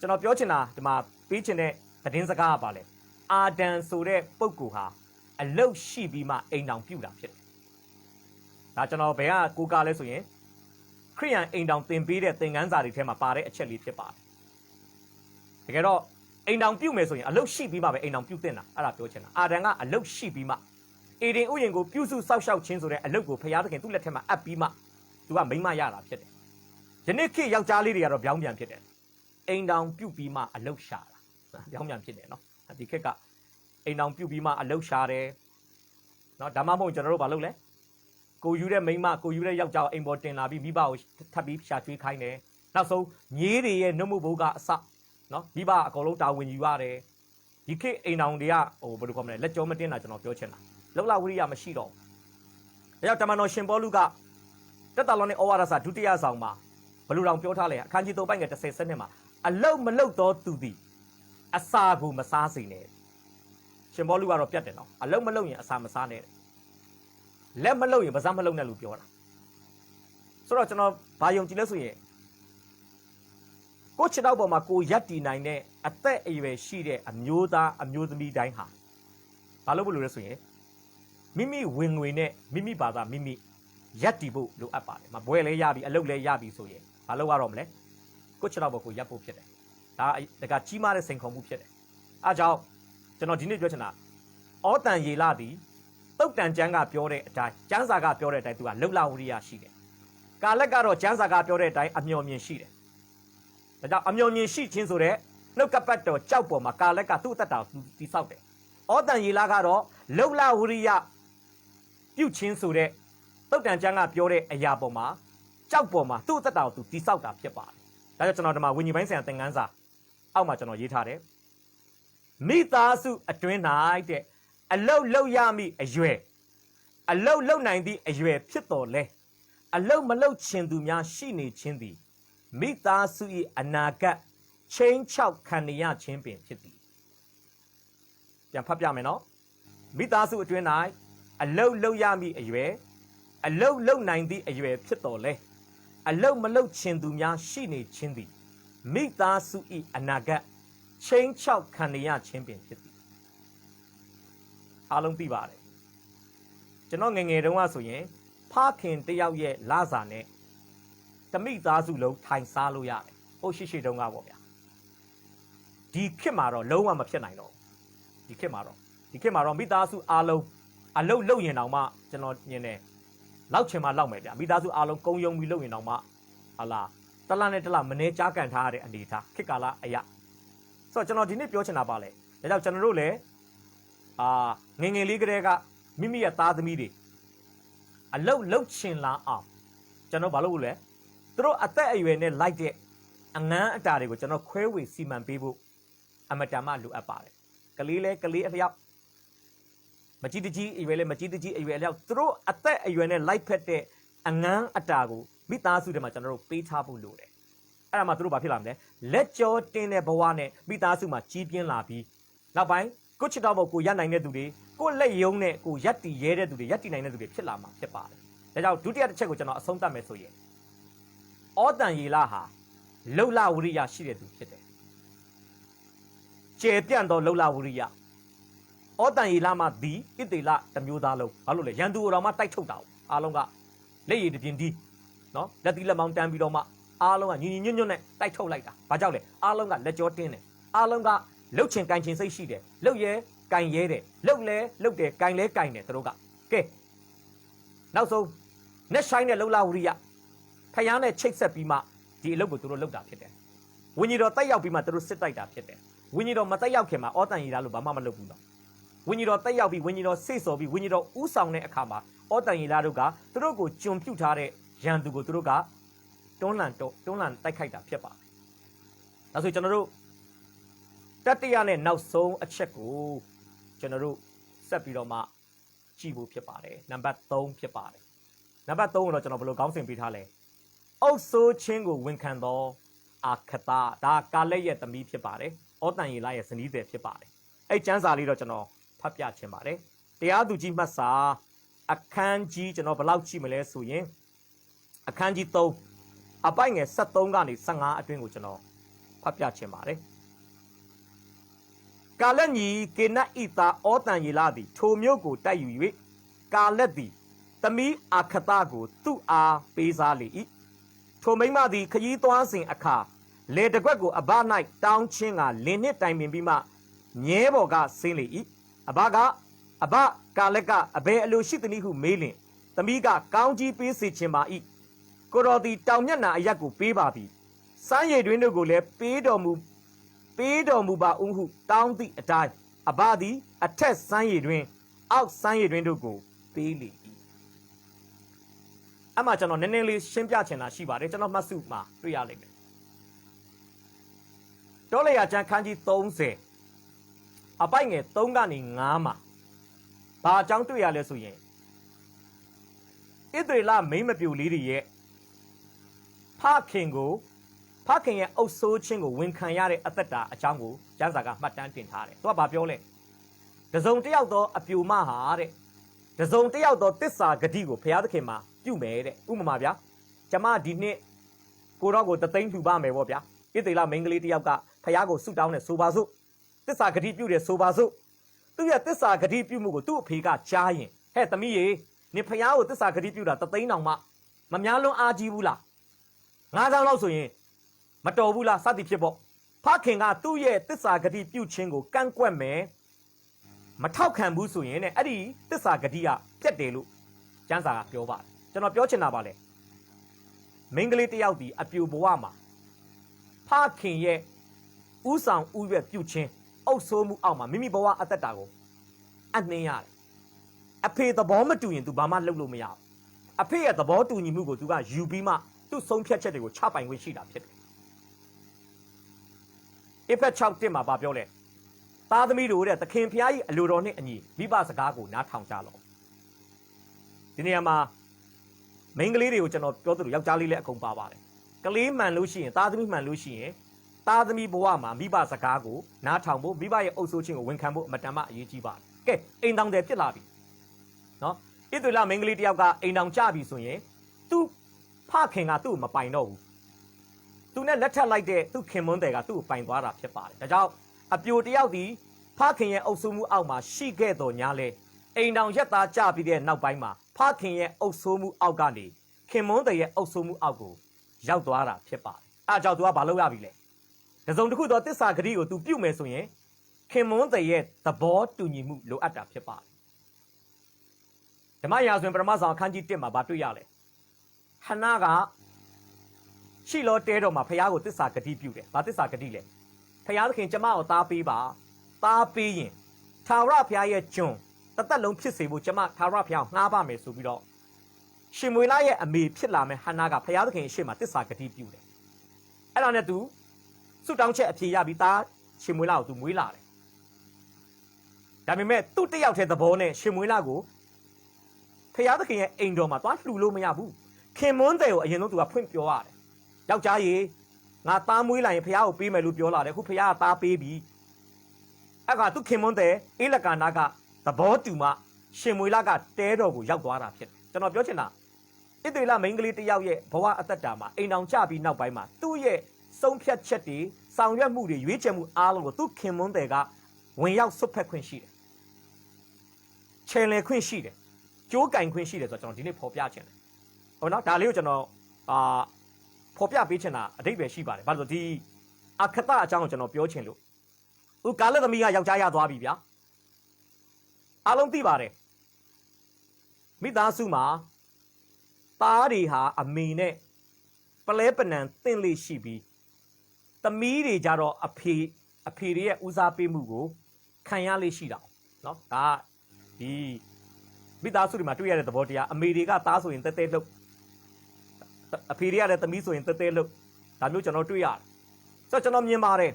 ကျွန်တော်ပြောချင်တာဒီမှာပြီးချင်တဲ့သတင်းစကားကပါလေအာဒံဆိုတဲ့ပုဂ္ဂိုလ်ဟာအလုတ်ရှိပြီးမှအိမ်တောင်ပြုတ်တာဖြစ်တယ်ဒါကျွန်တော်ဘယ်ကကိုကလဲဆိုရင်ခရိယန်အိမ်တောင်သင်ပေးတဲ့သင်ခန်းစာတွေထဲမှာပါတဲ့အချက်လေးဖြစ်ပါတယ်တကယ်တော့အိမ်တောင်ပြုတ်မယ်ဆိုရင်အလုတ်ရှိပြီးမှပဲအိမ်တောင်ပြုတ်တင်တာအဲ့ဒါပြောချင်တာအာဒံကအလုတ်ရှိပြီးမှအေဒင်ဥယျာဉ်ကိုပြုစုစောက်ရှောက်ခြင်းဆိုတဲ့အလုတ်ကိုဘုရားသခင်သူ့လက်ထက်မှာအပ်ပြီးမှသူကမိန်းမရတာဖြစ်တယ်ယနေ့ခေတ်ယောက်ျားလေးတွေကတော့ပြောင်းပြန်ဖြစ်တယ်အိမ်တောင်ပြုတ်ပြီးမှအလုတ်ရှာတာပြောင်းပြန်ဖြစ်တယ်နော်ဒီခေတ်ကအိမ်တောင်ပြုတ်ပြီးမှအလုတ်ရှာတယ်နော်ဒါမှမဟုတ်ကျွန်တော်တို့ဘာလုပ်လဲကိုယူတဲ့မိန်းမကိုယူတဲ့ယောက်ျားအိမ်ပေါ်တင်လာပြီးမိဘကိုထပ်ပြီးရှာကျွေးခိုင်းတယ်နောက်ဆုံးညီးတွေရဲ့နှုတ်မှုဘိုးကအစနော်မိဘအကုန်လုံးတာဝန်ယူရတယ်ဒီခေတ်အိမ်တောင်တွေကဟိုဘယ်လိုခေါ်မလဲလက်ကြောမတင်တာကျွန်တော်ပြောချင်တာလောက်လာဝိရိယမရှိတော့ဒါကြောင့်တမန်တော်ရှင်ပေါလုကတက်တာလောနဲ့ဩဝါဒစာဒုတိယဆောင်မှာဘယ်လိုတောင်ပြောထားလဲအခန်းကြီး3ပိုက်ငယ်30စနစ်မှာအလုတ်မလုတ်သောသူသည်အစာကိုမစားစေနဲ့ရှင်ပေါလုကတော့ပြတ်တယ်နော်အလုတ်မလုတ်ရင်အစာမစားနဲ့လက်မလုတ်ရင်ပါးစပ်မလုတ်နဲ့လို့ပြောတာဆိုတော့ကျွန်တော်ဘာယုံကြည်လဲဆိုရင်ကိုချစ်တော့ပေါ်မှာကိုရက်တီနိုင်တဲ့အသက်အရွယ်ရှိတဲ့အမျိုးသားအမျိုးသမီးတိုင်းဟာဘာလို့လဲဆိုရင်မိမိဝင်ငွေနဲ့မိမိဘာသာမိမိရက်တီဖို့လိုအပ်ပါတယ်မဘွဲလဲရပြီအလုပ်လဲရပြီဆိုရင်ဘာလို့ရတော့မလဲကိုချစ်တော့ပေါ်ကိုရက်ဖို့ဖြစ်တယ်ဒါကကြီးမားတဲ့စိန်ခေါ်မှုဖြစ်တယ်အားကြောင့်ကျွန်တော်ဒီနေ့ပြောချင်တာဩတန်ရေလာသည်တုတ်တန်ကျမ်းကပြောတဲ့အတိုင်းကျမ်းစာကပြောတဲ့အတိုင်းသူကလှုပ်လာဝရိယရှိတယ်ကာလက်ကတော့ကျမ်းစာကပြောတဲ့အတိုင်းအမျှော်မြင်ရှိတယ်ဒါကြောင့်အမျှော်မြင်ရှိခြင်းဆိုတဲ့နှုတ်ကပတ်တော်ကြောက်ပေါ်မှာကာလက်ကသူ့အသက်တာတိဆောက်တယ်ဩတန်ရေလာကတော့လှုပ်လာဝရိယပြုတ်ချင်းဆိုတဲ့တုတ်တန်ကျမ်းကပြောတဲ့အရာပေါ်မှာကြောက်ပေါ်မှာသူ့အသက်တာကိုသူတိဆောက်တာဖြစ်ပါတယ်ဒါကြောင့်ကျွန်တော်ဒီမှာဝိညာဉ်ပိုင်းဆိုင်ရာသင်ခန်းစာအောက်မှာကျွန်တော်ရေးထားတယ်မိသားစုအတွင်း၌တဲ့အလုတ်လောက်ရမိအရွယ်အလုတ်လောက်နိုင်သည့်အရွယ်ဖြစ်တော်လဲအလုတ်မလုတ်ခြင်းသူများရှိနေခြင်းသည်မိသားစု၏အနာဂတ်ချင်းချောက်ခံရခြင်းပင်ဖြစ်သည်ပြန်ဖတ်ပြမယ်နော်မိသားစုအတွင်း၌အလုတ်လောက်ရမိအရွယ်အလုတ်လောက်နိုင်သည့်အရွယ်ဖြစ်တော်လဲအလုတ်မလုတ်ခြင်းသူများရှိနေခြင်းသည်မိသားစု၏အနာဂတ်ချင်းချောက်ခံရခြင်းပင်ဖြစ်သည်အားလုံးသိပါတယ်ကျွန်တော်ငယ်ငယ်တုန်းကဆိုရင်ဖခင်တယောက်ရဲ့လစာနဲ့တမိသားစုလုံးထိုင်စားလို့ရတယ်ဟိုရှိတုန်းကပေါ့ဗျာဒီခေတ်မှာတော့လုံးဝမဖြစ်နိုင်တော့ဒီခေတ်မှာတော့မိသားစုအားလုံးအလုတ်လုတ်ရင်တောင်မှကျွန်တော်မြင်တယ် လောက်ချင်မှလောက်မယ်ဗျာမိသားစုအားလုံးကုံယုံပြီးလုပ်ရင်တော့မှဟာလားတလနဲ့တလမနေကြားကန်ထားရတဲ့အနေထားခစ်ကာလအရာဆိုတော့ကျွန်တော်ဒီနေ့ပြောချင်တာပါလေဒါကြောင့်ကျွန်တော်တို့လည်းငငယ်လေးကလေးကမိမိရဲ့သားသမီးတွေအလုတ်လုတ်ချင်လာအောင်ကျွန်တော်ဘာလုပ်လို့လဲသူတို့အသက်အရွယ်နဲ့လိုက်တဲ့အငန်းအတာတွေကိုကျွန်တော်ခွဲဝေစီမံပေးဖို့အမတန်မှလိုအပ်ပါတယ်ကလေးလဲကလေးအလျောက်မကြီးတကြီးအရွယ်လဲမကြီးတကြီးအရွယ်အလျောက်သူတို့အသက်အရွယ်နဲ့လိုက်ဖက်တဲ့အငန်းအတာကိုမိသားစုတွေမှာကျွန်တော်တို့ပေးထားဖို့လိုတယ်အဲ့ဒါမှသူတို့ဘာဖြစ်လာမလဲလက်ကြောတင်းတဲ့ဘဝနဲ့မိသားစုမှာကြီးပြင်းလာပြီးနောက်ပိုင်းကိုချစ်တော်ဘုတ်ကိုရပ်နိုင်တဲ့သူတွေကိုလက်ယုံနဲ့ကိုရက်တီရဲတဲ့သူတွေရက်တီနိုင်တဲ့သူတွေဖြစ်လာမှာဖြစ်ပါတယ်ဒါကြောင့်ဒုတိယတစ်ချက်ကိုကျွန်တော်အဆုံးသတ်မယ်ဆိုရင်ဩတန်ယေလဟာလှုပ်လဝရိယရှိတဲ့သူဖြစ်တယ်ကျေပြန့်သောလှုပ်လဝရိယဩတန်ယေလမှာဒီဣတေလတစ်မျိုးသားလုံးဘာလို့လဲရန်သူတော်မှတိုက်ထုတ်တာအားလုံးကလက်ရည်တပြင်းဒီနော်လက်သီးလက်မောင်းတန်းပြီးတော့မှအားလုံးကညီညီညွတ်ညွတ်နဲ့တိုက်ထုတ်လိုက်တာဘာကြောင့်လဲအားလုံးကလက်ကြောတင်းတယ်အားလုံးကလှုပ်ချင်ကန်ချင်စိတ်ရှိတယ်လှုပ်ရဲကန်ရဲတယ်လှုပ်လဲလှုပ်တယ်ကန်လဲကန်တယ်သူတို့ကကဲနောက်ဆုံးနဲ့ဆိုင်တဲ့လှုပ်လဝရိယဖယားနဲ့ချိတ်ဆက်ပြီးမှဒီအလုပ်ကိုသူတို့လုပ်တာဖြစ်တယ်ဝိညာဉ်တော်တက်ရောက်ပြီးမှသူတို့စစ်တိုက်တာဖြစ်တယ်ဝိညာဉ်တော်မတက်ရောက်ခင်မှာဩတန်ရီလားလို့ဘာမှမလုပ်ဘူးတော့ဝိညာဉ်တော်တက်ရောက်ပြီးဝိညာဉ်တော်စိတ်စော်ပြီးဝိညာဉ်တော်ဥဆောင်တဲ့အခါမှာဩတန်ရီလားတို့ကသူတို့ကိုကျွန်ပြုတ်ထားတဲ့ရန်သူကိုသူတို့ကတွန်းလှန်တိုက်ခိုက်တာဖြစ်ပါတယ်ဒါဆိုကျွန်တော်တို့တတိယနဲ့နောက်ဆုံးအချက်ကိုကျွန်တော်တို့ဆက်ပြီးတော့မှကြည့်ဖို့ဖြစ်ပါတယ်နံပါတ်3ဖြစ်ပါတယ်နံပါတ်3ကိုတော့ကျွန်တော်ဘယ်လိုခေါင်းစဉ်ပေးထားလဲအုပ်ဆိုးခြင်းကိုဝန်ခံသောအခတာဒါကာလက်ရဲ့သမီးဖြစ်ပါတယ်ဩတန်ယေလရဲ့ဇနီးသည်ဖြစ်ပါတယ်အဲ့ကျမ်းစာလေးတော့ကျွန်တော်ဖတ်ပြချင်ပါတယ်တရားသူကြီးမှတ်စာအခန်းကြီးကျွန်တော်ဘယ်လောက်ကြည့်မလဲဆိုရင်အခန်းကြီး3အပိုက်ငယ်73ကနေ15အတွင်းကိုကျွန်တော်ဖတ်ပြချင်ပါတယ်ကာလက်ညီကေနတ်ဤသားဩတန်ယေလသည်ထိုမြို့ကိုတိုက်ယူ၍ကာလက်သည်သမီးအခတာကိုသူ့အားပေးစားလေ၏ထိုမိန်းမသည်ခရီးသွားစဉ်အခါလေတကွက်ကိုအဘ၌တောင်းချင်းကလင်းနှစ်တိုင်ပင်ပြီးမှမြဲပေါ်ကဆင်းလေ၏အဘကာလက်ကအဘယ်အလိုရှိသနည်းဟုမေးလျင်သမီးကကောင်းကြီးပေးစေခြင်းပါ၏ကိုတော်သည်တောင်မျက်နှာအရက်ကိုပေးပါပြီစမ်းရည်တွင်တို့ကိုလည်းပေးတော်မူပါဦးဟုတောင်းသည့်အတိုင်းအဘသည်အထက်စမ်းရည်တွင်အောက်စမ်းရည်တွင်တို့ကိုပေးလေ၏အမှကျွန်တော်နည်းနည်းလေးရှင်းပြချင်တာရှိပါတယ်ကျွန်တော်မှတ်စုမှာတွေ့ရလိမ့်မယ်တောလေယာကျမ်းခန်းကြီး30အပိုက်ငယ်3ကနေ5မှာဘာအကြောင်းတွေ့ရလဲဆိုရင်ဣသရေလမိန်းမပြူလေးတွေရဲ့ဖခင်ရဲ့အုပ်ဆိုးခြင်းကိုဝန်ခံရတဲ့အသက်တာအကြောင်းကိုကျမ်းစာကမှတ်တမ်းတင်ထားတယ်သူကဘာပြောလဲတစုံတစ်ယောက်သောအပြူမဟာတဲ့တစုံတစ်ယောက်သောတစ္ဆာဂတိကိုဘုရားသခင်မှာပြုမယ်တဲ့ဥပမာဗျာကျမဒီနှစ်ကိုတော့ကိုတသိန်းလှူပါမယ်ပေါ့ဗျာဣသရေလမိန်းကလေးတစ်ယောက်ကဘုရားကိုဆုတောင်းတယ်ဆိုပါစို့တစ္ဆာဂတိပြုတယ်ဆိုပါစို့သူရဲ့တစ္ဆာဂတိပြုမှုကိုသူ့အဖေကကြားရင်ဟဲ့သမီးရေနင်ဘုရားကိုတစ္ဆာဂတိပြုတာတသိန်းတောင်မှမများလွန်းအားကြီးဘူးလား9000လောက်ဆိုရင်မတော်ဘူးလားစသည်ဖြစ်ပေါ့ဖခင်ကသူ့ရဲ့တစ္ဆာဂတိပြုခြင်းကိုကန့်ကွက်မယ်မထောက်ခံဘူးဆိုရင်အဲ့ဒီတစ္ဆာဂတိကပြတ်တယ်လို့ကျမ်းစာကပြောပါတယ်ကျွန်တော်ပြောချင်တာပါလေမိန်းကလေးတစ်ယောက်ဒီအပြူဘဝမှာဖခင်ရဲ့ဥဆောင်ဥရွက်ပြုခြင်းအုပ်ဆိုးမှုအောက်မှာမိမိဘဝအသက်တာကိုအနှင်းရတယ်အဖေသဘောမတူရင် तू ဘာမှလုပ်လို့မရဘူးအဖေရဲ့သဘောတူညီမှုကို तू ကယူပြီးမှသူ့ဆုံးဖြတ်ချက်တွေကိုချပိုင်ခွင့်ရှိတာဖြစ်တယ်အဖက်6မှာပြောလဲသားသမီးတို့တဲ့သခင်ဖျားကြီးအလိုတော်နဲ့အညီမိဘစကားကိုနားထောင်ကြလော့ဒီနေရာမှာမိန်းကလေးတွေကိုကျွန်တော်ပြောသလိုယောက်ျားလေးလည်းအကုန်ပါပါတယ်ကလေးမှန်လို့ရှိရင်သားသမီးမှန်လို့ရှိရင်သားသမီးဘဝမှာမိဘစကားကိုနားထောင်ဖို့မိဘရဲ့အုပ်ဆိုးခြင်းကိုဝန်ခံဖို့အမတန်မှအရေးကြီးပါတယ်ကဲအိမ်တောင်တယ်ဖြစ်လာပြီနော်ဣသရေလမိန်းကလေးတစ်ယောက်ကအိမ်တောင်ကြပြီဆိုရင်သူ့ဖခင်ကသူ့ကိုမပိုင်တော့ဘူးသူနဲ့လက်ထပ်လိုက်တဲ့သူ့ခင်မွန်းတယ်ကသူ့ကိုပိုင်သွားတာဖြစ်ပါတယ်ဒါကြောင့်အပြိုတယောက်ဒီဖခင်ရဲ့အုပ်ဆိုးမှုအောက်မှာရှိခဲ့တော်ညာလဲအိမ်တောင်ရက်သားကြပြီးတဲ့နောက်ပိုင်းမှာဖခင်ရဲ့အုပ်ဆိုးမှုအောက်ကနေခင်မွန်းတယ်ရဲ့အုပ်ဆိုးမှုအောက်ကိုရောက်သွားတာဖြစ်ပါတယ်အဲအကြောင်း तू ကဘာလုပ်ရပြီလဲတစုံတစ်ခုသောတစ္ဆာဂတိကို तू ပြုတ်မယ်ဆိုရင်ခင်မွန်းတယ်ရဲ့သဘောတူညီမှုလိုအပ်တာဖြစ်ပါတယ် ဓမ္မရာဇဝင်ပထမဆောင်အခန်းကြီး1မှာဗာတွေ့ရလဲဟန္နာကရှိလောတဲတော်မှာဖခင်ကိုတစ္ဆာဂတိပြုတယ်ဗာတစ္ဆာဂတိလဲဖခင်သခင်ကျမကိုသားပေးပါသားပေးရင်ထာဝရဘုရားရဲ့ကျွန်တစ်သက်လုံးဖြစ်စေဖို့ကျမထာဝရဘုရားငှားပါမယ်ဆိုပြီးတော့ရှင်မွေလရဲ့အမေဖြစ်လာမယ်ဟန္နာကဘုရားသခင်အရှိမတစ္ဆာဂတိပြုတယ်အဲ့ဒါနဲ့သူဆုတောင်းချက်အဖြေရပြီးသားရှင်မွေလကိုသူမွေးလာတယ်ဒါပေမဲ့သူ့တယောက်တည်းသဘောနဲ့ရှင်မွေလကိုဖခင်သခင်ရဲ့အိမ်တော်မှာသွားလှူလို့မရဘူးခင်မွန်းတယ်ကိုအရင်ဆုံးသူကဖွင့်ပြောရတယ်ယောက်ျားကြီးငါသားမွေးလိုက်ရင်ဖခင်ကိုပေးမယ်လို့ပြောလာတယ်အခုဖခင်ကသားပေးပြီအဲ့ကသူခင်မွန်းတယ်အေလကာနာကသဘောတူမှရှင်မွေလကတဲတော်ကိုရောက်သွားတာဖြစ်တယ်ကျွန်တော်ပြောချင်တာဣသေလမိန်းကလေးတယောက်ရဲ့ဘဝအသက်တာမှာအိမ်တော်ကြပြီးနောက်ပိုင်းမှာသူ့ရဲ့ဆုံးဖြတ်ချက်တွေဆောင်ရွက်မှုတွေရွေးချယ်မှုအားလုံးကိုသူခင်မွန်းတယ်ကဝင်ရောက်ဆွတ်ဖက်ခွင့်ရှိတယ်ချယ်လေခွင့်ရှိတယ်ကြိုးကင်ခွင့်ရှိတယ်ဆိုတော့ကျွန်တော်ဒီနေ့ဖော်ပြချင်တယ်ဟုတ်နော်ဒါလေးကိုကျွန်တော်ဖော်ပြပေးချင်တာအတိတ်ပဲရှိပါတယ်ဘာလို့ဒီအခတအကြောင်းကိုကျွန်တော်ပြောချင်လို့ဥကာလသမီးကယောက်ျားရသွားပြီဗျာအားလုံးသိပါတယ်မိသားစုမှာသားတွေဟာအမေနဲ့ပလဲပနံတင့်လေးရှိပြီးသမီးတွေကြတော့အဖေတွေရဲ့ဦးစားပေးမှုကိုခံရလေးရှိတာเนาะဒါဒီမိသားစုတွေမှာတွေ့ရတဲ့သဘောတရားအမေတွေကသားဆိုရင်တဲတဲလှုပ်အဖေတွေကလည်းသမီးဆိုရင်တဲတဲလှုပ်ဒါမျိုးကျွန်တော်တွေ့ရတယ်ဆိုတော့ကျွန်တော်မြင်ပါတယ်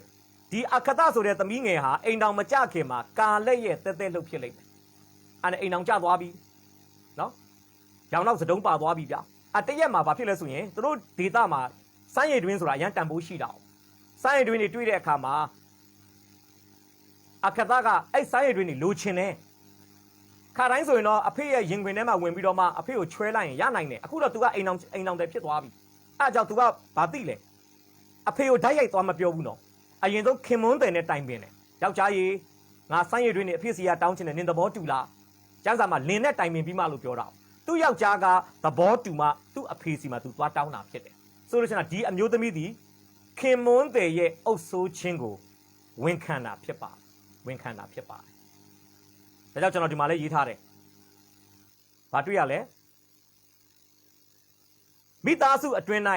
ဒီအခတဆိုတဲ့သမီးငယ်ဟာအိမ်တောင်မကြခင်မှာကာလက်ရဲ့တဲတဲလှုပ်ဖြစ်လိမ့်မယ်အဲ့ဒါအိမ်တောင်ကြသွားပြီเนาะရောင်တော့စတုံးပါသွားပြီဗျအတရက်မှာဘာဖြစ်လဲဆိုရင်တို့ဒေတာမှာစမ်းရည်တွင်းဆိုတာအရန်တန်ဖိုးရှိတာစမ်းရည်တွင်းတွေတွေ့တဲ့အခါမှာအခတကအဲ့စမ်းရည်တွင်းတွေလိုချင်တယ်ခါတိုင်းဆိုရင်တော့အဖေရဲ့ရင်ခွင်ထဲမှာဝင်ပြီးတော့မှအဖေကိုချွဲလိုက်ရင်ရနိုင်တယ်အခုတော့ तू ကအိမ်အောင်တယ်ဖြစ်သွားပြီအဲ့ကြောင့် तू ကဘာသိလဲအဖေကိုဓာတ်ရိုက်သွားမပြောဘူးနော်အရင်ဆုံးခင်မွန်းတယ်နဲ့တိုင်ပင်တယ်ယောက်ျားကြီးငါစမ်းရည်တွင်းနေအဖေစီကတောင်းချင်တယ်နင်သဘောတူလားကျန်းစာမှာလင်းနဲ့တိုင်ပင်ပြီးမှလို့ပြောတာသူ့ယောက်ျားကသဘောတူမှသူ့အဖေစီမှာ तू သွားတောင်းတာဖြစ်တယ်ဆိုလို့ရှိရင်ဒီအမျိုးသမီးဒီခင်မွန်းတယ်ရဲ့အုပ်ဆိုးခြင်းကိုဝန်ခံတာဖြစ်ပါဝန်ခံတာဖြစ်ပါတယ်ဒါကြောင့်ကျွန်တော်ဒီမှာလည်းရေးထားတယ်။ဘာတွေ့ရလဲ။မိသားစုအတွင်း၌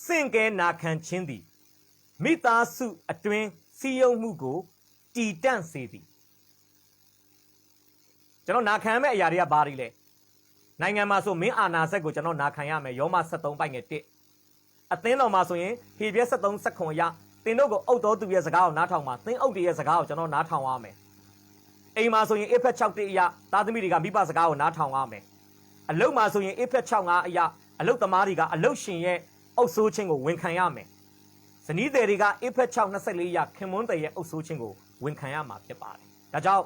စင့်ကဲနာခံခြင်းသည်မိသားစုအတွင်းစီယုံမှုကိုတည်တံ့စေသည်။ကျွန်တော်နာခံမဲ့အရာတွေကဘာတွေလဲ။နိုင်ငံမှာဆိုမင်းအာဏာစက်ကိုကျွန်တော်နာခံရမယ်ယောမ73ပိုက်ငယ်1အသင်းတော်မှာဆိုရင်ဟေပြဲ73စက္ခွန်ရတင်တို့ကိုအုပ်တော်သူရဲ့စကားကိုနားထောင်ပါသင်းအုပ်တွေရဲ့စကားကိုကျွန်တော်နားထောင်ရမယ်အိမ်မှာဆိုရင်အဖက်6တိအရာသားသမီးတွေကမိဘစကားကိုနားထောင်ရမယ်အလုပ်မှာဆိုရင်အဖက်6 5အရာအလုပ်သမားတွေကအလုပ်ရှင်ရဲ့အုပ်ဆိုးခြင်းကိုဝန်ခံရမယ်ဇနီးသည်တွေကအဖက်6 24အရာခင်မွန်းတယ်ရဲ့အုပ်ဆိုးခြင်းကိုဝန်ခံရမှာဖြစ်ပါတယ်ဒါကြောင့်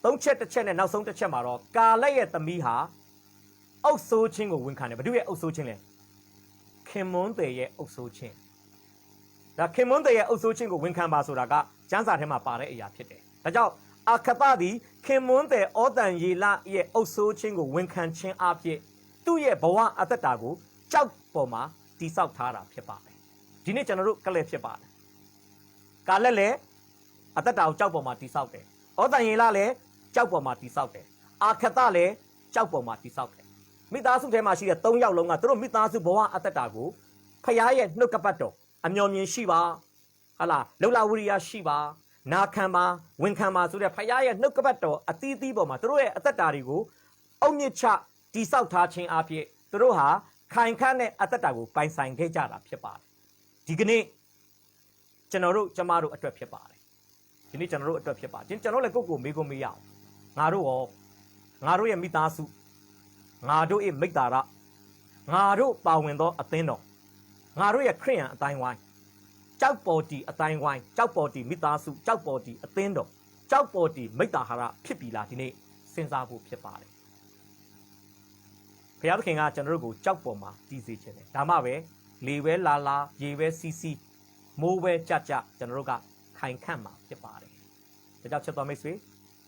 3ချက်တစ်ချက်နဲ့နောက်ဆုံးတစ်ချက်မှာတော့ကာလက်ရဲ့သမီးဟာအုပ်ဆိုးခြင်းကိုဝန်ခံတယ်ဘယ်သူရဲ့အုပ်ဆိုးခြင်းလဲခင်မွန်းတယ်ရဲ့အုပ်ဆိုးခြင်းဒါခင်မွန်းတယ်ရဲ့အုပ်ဆိုးခြင်းကိုဝန်ခံပါဆိုတာကကျမ်းစာထဲမှာပါတဲ့အရာဖြစ်တယ်ဒါကြောင့်အခတသည်ခင်မွန်းတဲ့ဩတန်ယေလရဲ့အုပ်ဆိုးခြင်းကိုဝန်ခံခြင်းအဖြစ်သူ့ရဲ့ဘဝအသက်တာကိုကြောက်ပေါ်မှာတိဆောက်ထားတာဖြစ်ပါတယ်ဒီနေ့ကျွန်တော်တို့ကလည်းဖြစ်ပါတယ်ကာလက်လည်းအသက်တာကိုကြောက်ပေါ်မှာတိဆောက်တယ်ဩတန်ယေလလည်းကြောက်ပေါ်မှာတိဆောက်တယ်အခတလည်းကြောက်ပေါ်မှာတိဆောက်တယ်မိသားစုထဲမှာရှိတဲ့3ယောက်လုံးကသူတို့မိသားစုဘဝအသက်တာကိုဖခင်ရဲ့နှုတ်ကပတ်တော်အမျှော်မြင်ရှိပါဟလာလုံလဝရိယရှိပါနာခံပါဝန်ခံပါဆိုတဲ့ဖခင်ရဲ့နှုတ်ကပတ်တော်အသီးသီးပေါ်မှာသူတို့ရဲ့အသက်တာတွေကိုအုတ်မြစ်ချတိဆောက်ထားခြင်းအဖြစ်သူတို့ဟာခိုင်ခန့်တဲ့အသက်တာကိုပိုင်ဆိုင်ခဲ့ကြတာဖြစ်ပါတယ်ဒီကနေ့ကျွန်တော်တို့ကျမတို့အတွက်ဖြစ်ပါတယ်ဒီနေ့ကျွန်တော်တို့အတွက်ဖြစ်ပါကျွန်တော်လည်းကိုယ့်ကိုမေးခွန်းမေးရအောင်ငါတို့ရဲ့မိသားစုငါတို့ရဲ့မိတ္တာရငါတို့ပါဝင်သောအသင်းတော်ငါတို့ရဲ့ခရိယန်အတိုင်းဝိုင်းကြောက်ပေါ်တီအတိုင်းဝိုင်းကြောက်ပေါ်တီမိသားစုကြောက်ပေါ်တီအသင်းတော်ကြောက်ပေါ်တီမိတ္တာဟာရဖြစ်ပြီလားဒီနေ့စဉ်းစားဖို့ဖြစ်ပါတယ်ဘုရားသခင်ကကျွန်တော်တို့ကိုကြောက်ပေါ်မှာတည်စေခြင်းတယ်ဒါမှပဲလေပဲလာလာရေပဲစီးစီးမိုးပဲကြကြကျွန်တော်တို့ကခိုင်ခန့်မှာဖြစ်ပါတယ်ဒါကြောင့်ချက်တော်မိတ်ဆွေ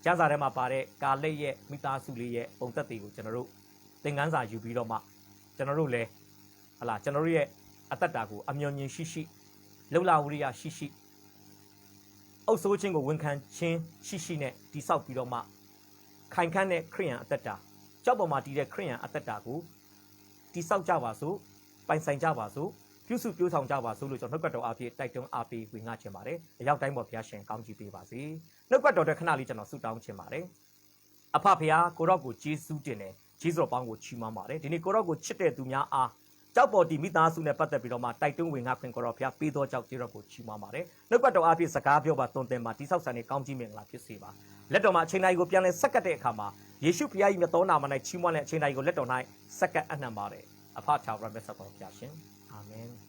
ကျမ်းစာထဲမှာပါတဲ့ကာလက်ရဲ့မိသားစုလေးရဲ့ပုံသက်တွေကိုကျွန်တော်တို့သင်ခန်းစာယူပြီးတော့မှကျွန်တော်တို့လည်းဟလာကျွန်တော်တို့ရဲ့အသက်တာကိုအမျှော်မြင်ရှိရှိလုံလဝရိယရှိရှိအုပ်ဆိုးခြင်းကိုဝန်ခံခြင်းရှိရှိနဲ့တိဆောက်ပြီးတော့မှခိုင်ခန့်တဲ့ခရိယန်အသက်တာ ကြောက်ပေါ်မှာတည်တဲ့ခရိယန်အသက်တာကိုတိဆောက်ကြပါစို့ပိုင်ဆိုင်ကြပါစို့ပြုစုပြောဆောင်ကြပါစို့လို့ကျွန်တော်နှုတ်ကပတ်တော်အဖြစ်တိုက်တွန်းအားပေးဝင်ငှချင်ပါတယ်အရောက်တိုင်းပေါ်ဘုရားရှင်ကောင်းချီးပေးပါစေနှုတ်ကပတ်တော်တဲ့ခဏလေးကျွန်တော်ဆုတောင်းချင်ပါတယ်အဖဖခင်ကိုရော့ကိုဂျေဇုတင်တယ်ဂျေဇုတော်ပေါင်းကိုချီးမွမ်းပါတယ်ဒီနေ့ကိုရော့ကိုချစ်တဲ့သူများအားကြောက်ပေါ်တီမိသားစုနဲ့ပတ်သက်ပြီးတော့မှတိုက်တွန်းဝင်ငှခွင့်ကိုရော့ဘုရားပေးသောကြောက်ကျေးတော်ကိုချီးမွမ်းပါတယ်နှုတ်ကပတ်တော်အဖြစ်စကားပြောပါတွင်တင်ပါတိဆောက်ဆန်နေကောင်းကြီးမင်္ဂလာဖြစ်စေပါလက်တော်မှာအချိန်တိုင်းကိုပြန်လဲဆက်ကပ်တဲ့အခါမှာယေရှုဘုရား၏မြတ်သောနာမ၌ချီးမွမ်းတဲ့အချိန်တိုင်းကိုလက်တော်၌ဆက်ကပ်အနှံပါတယ်အဖထာဝရမြတ်စွာဘုရားရှင်အာမင်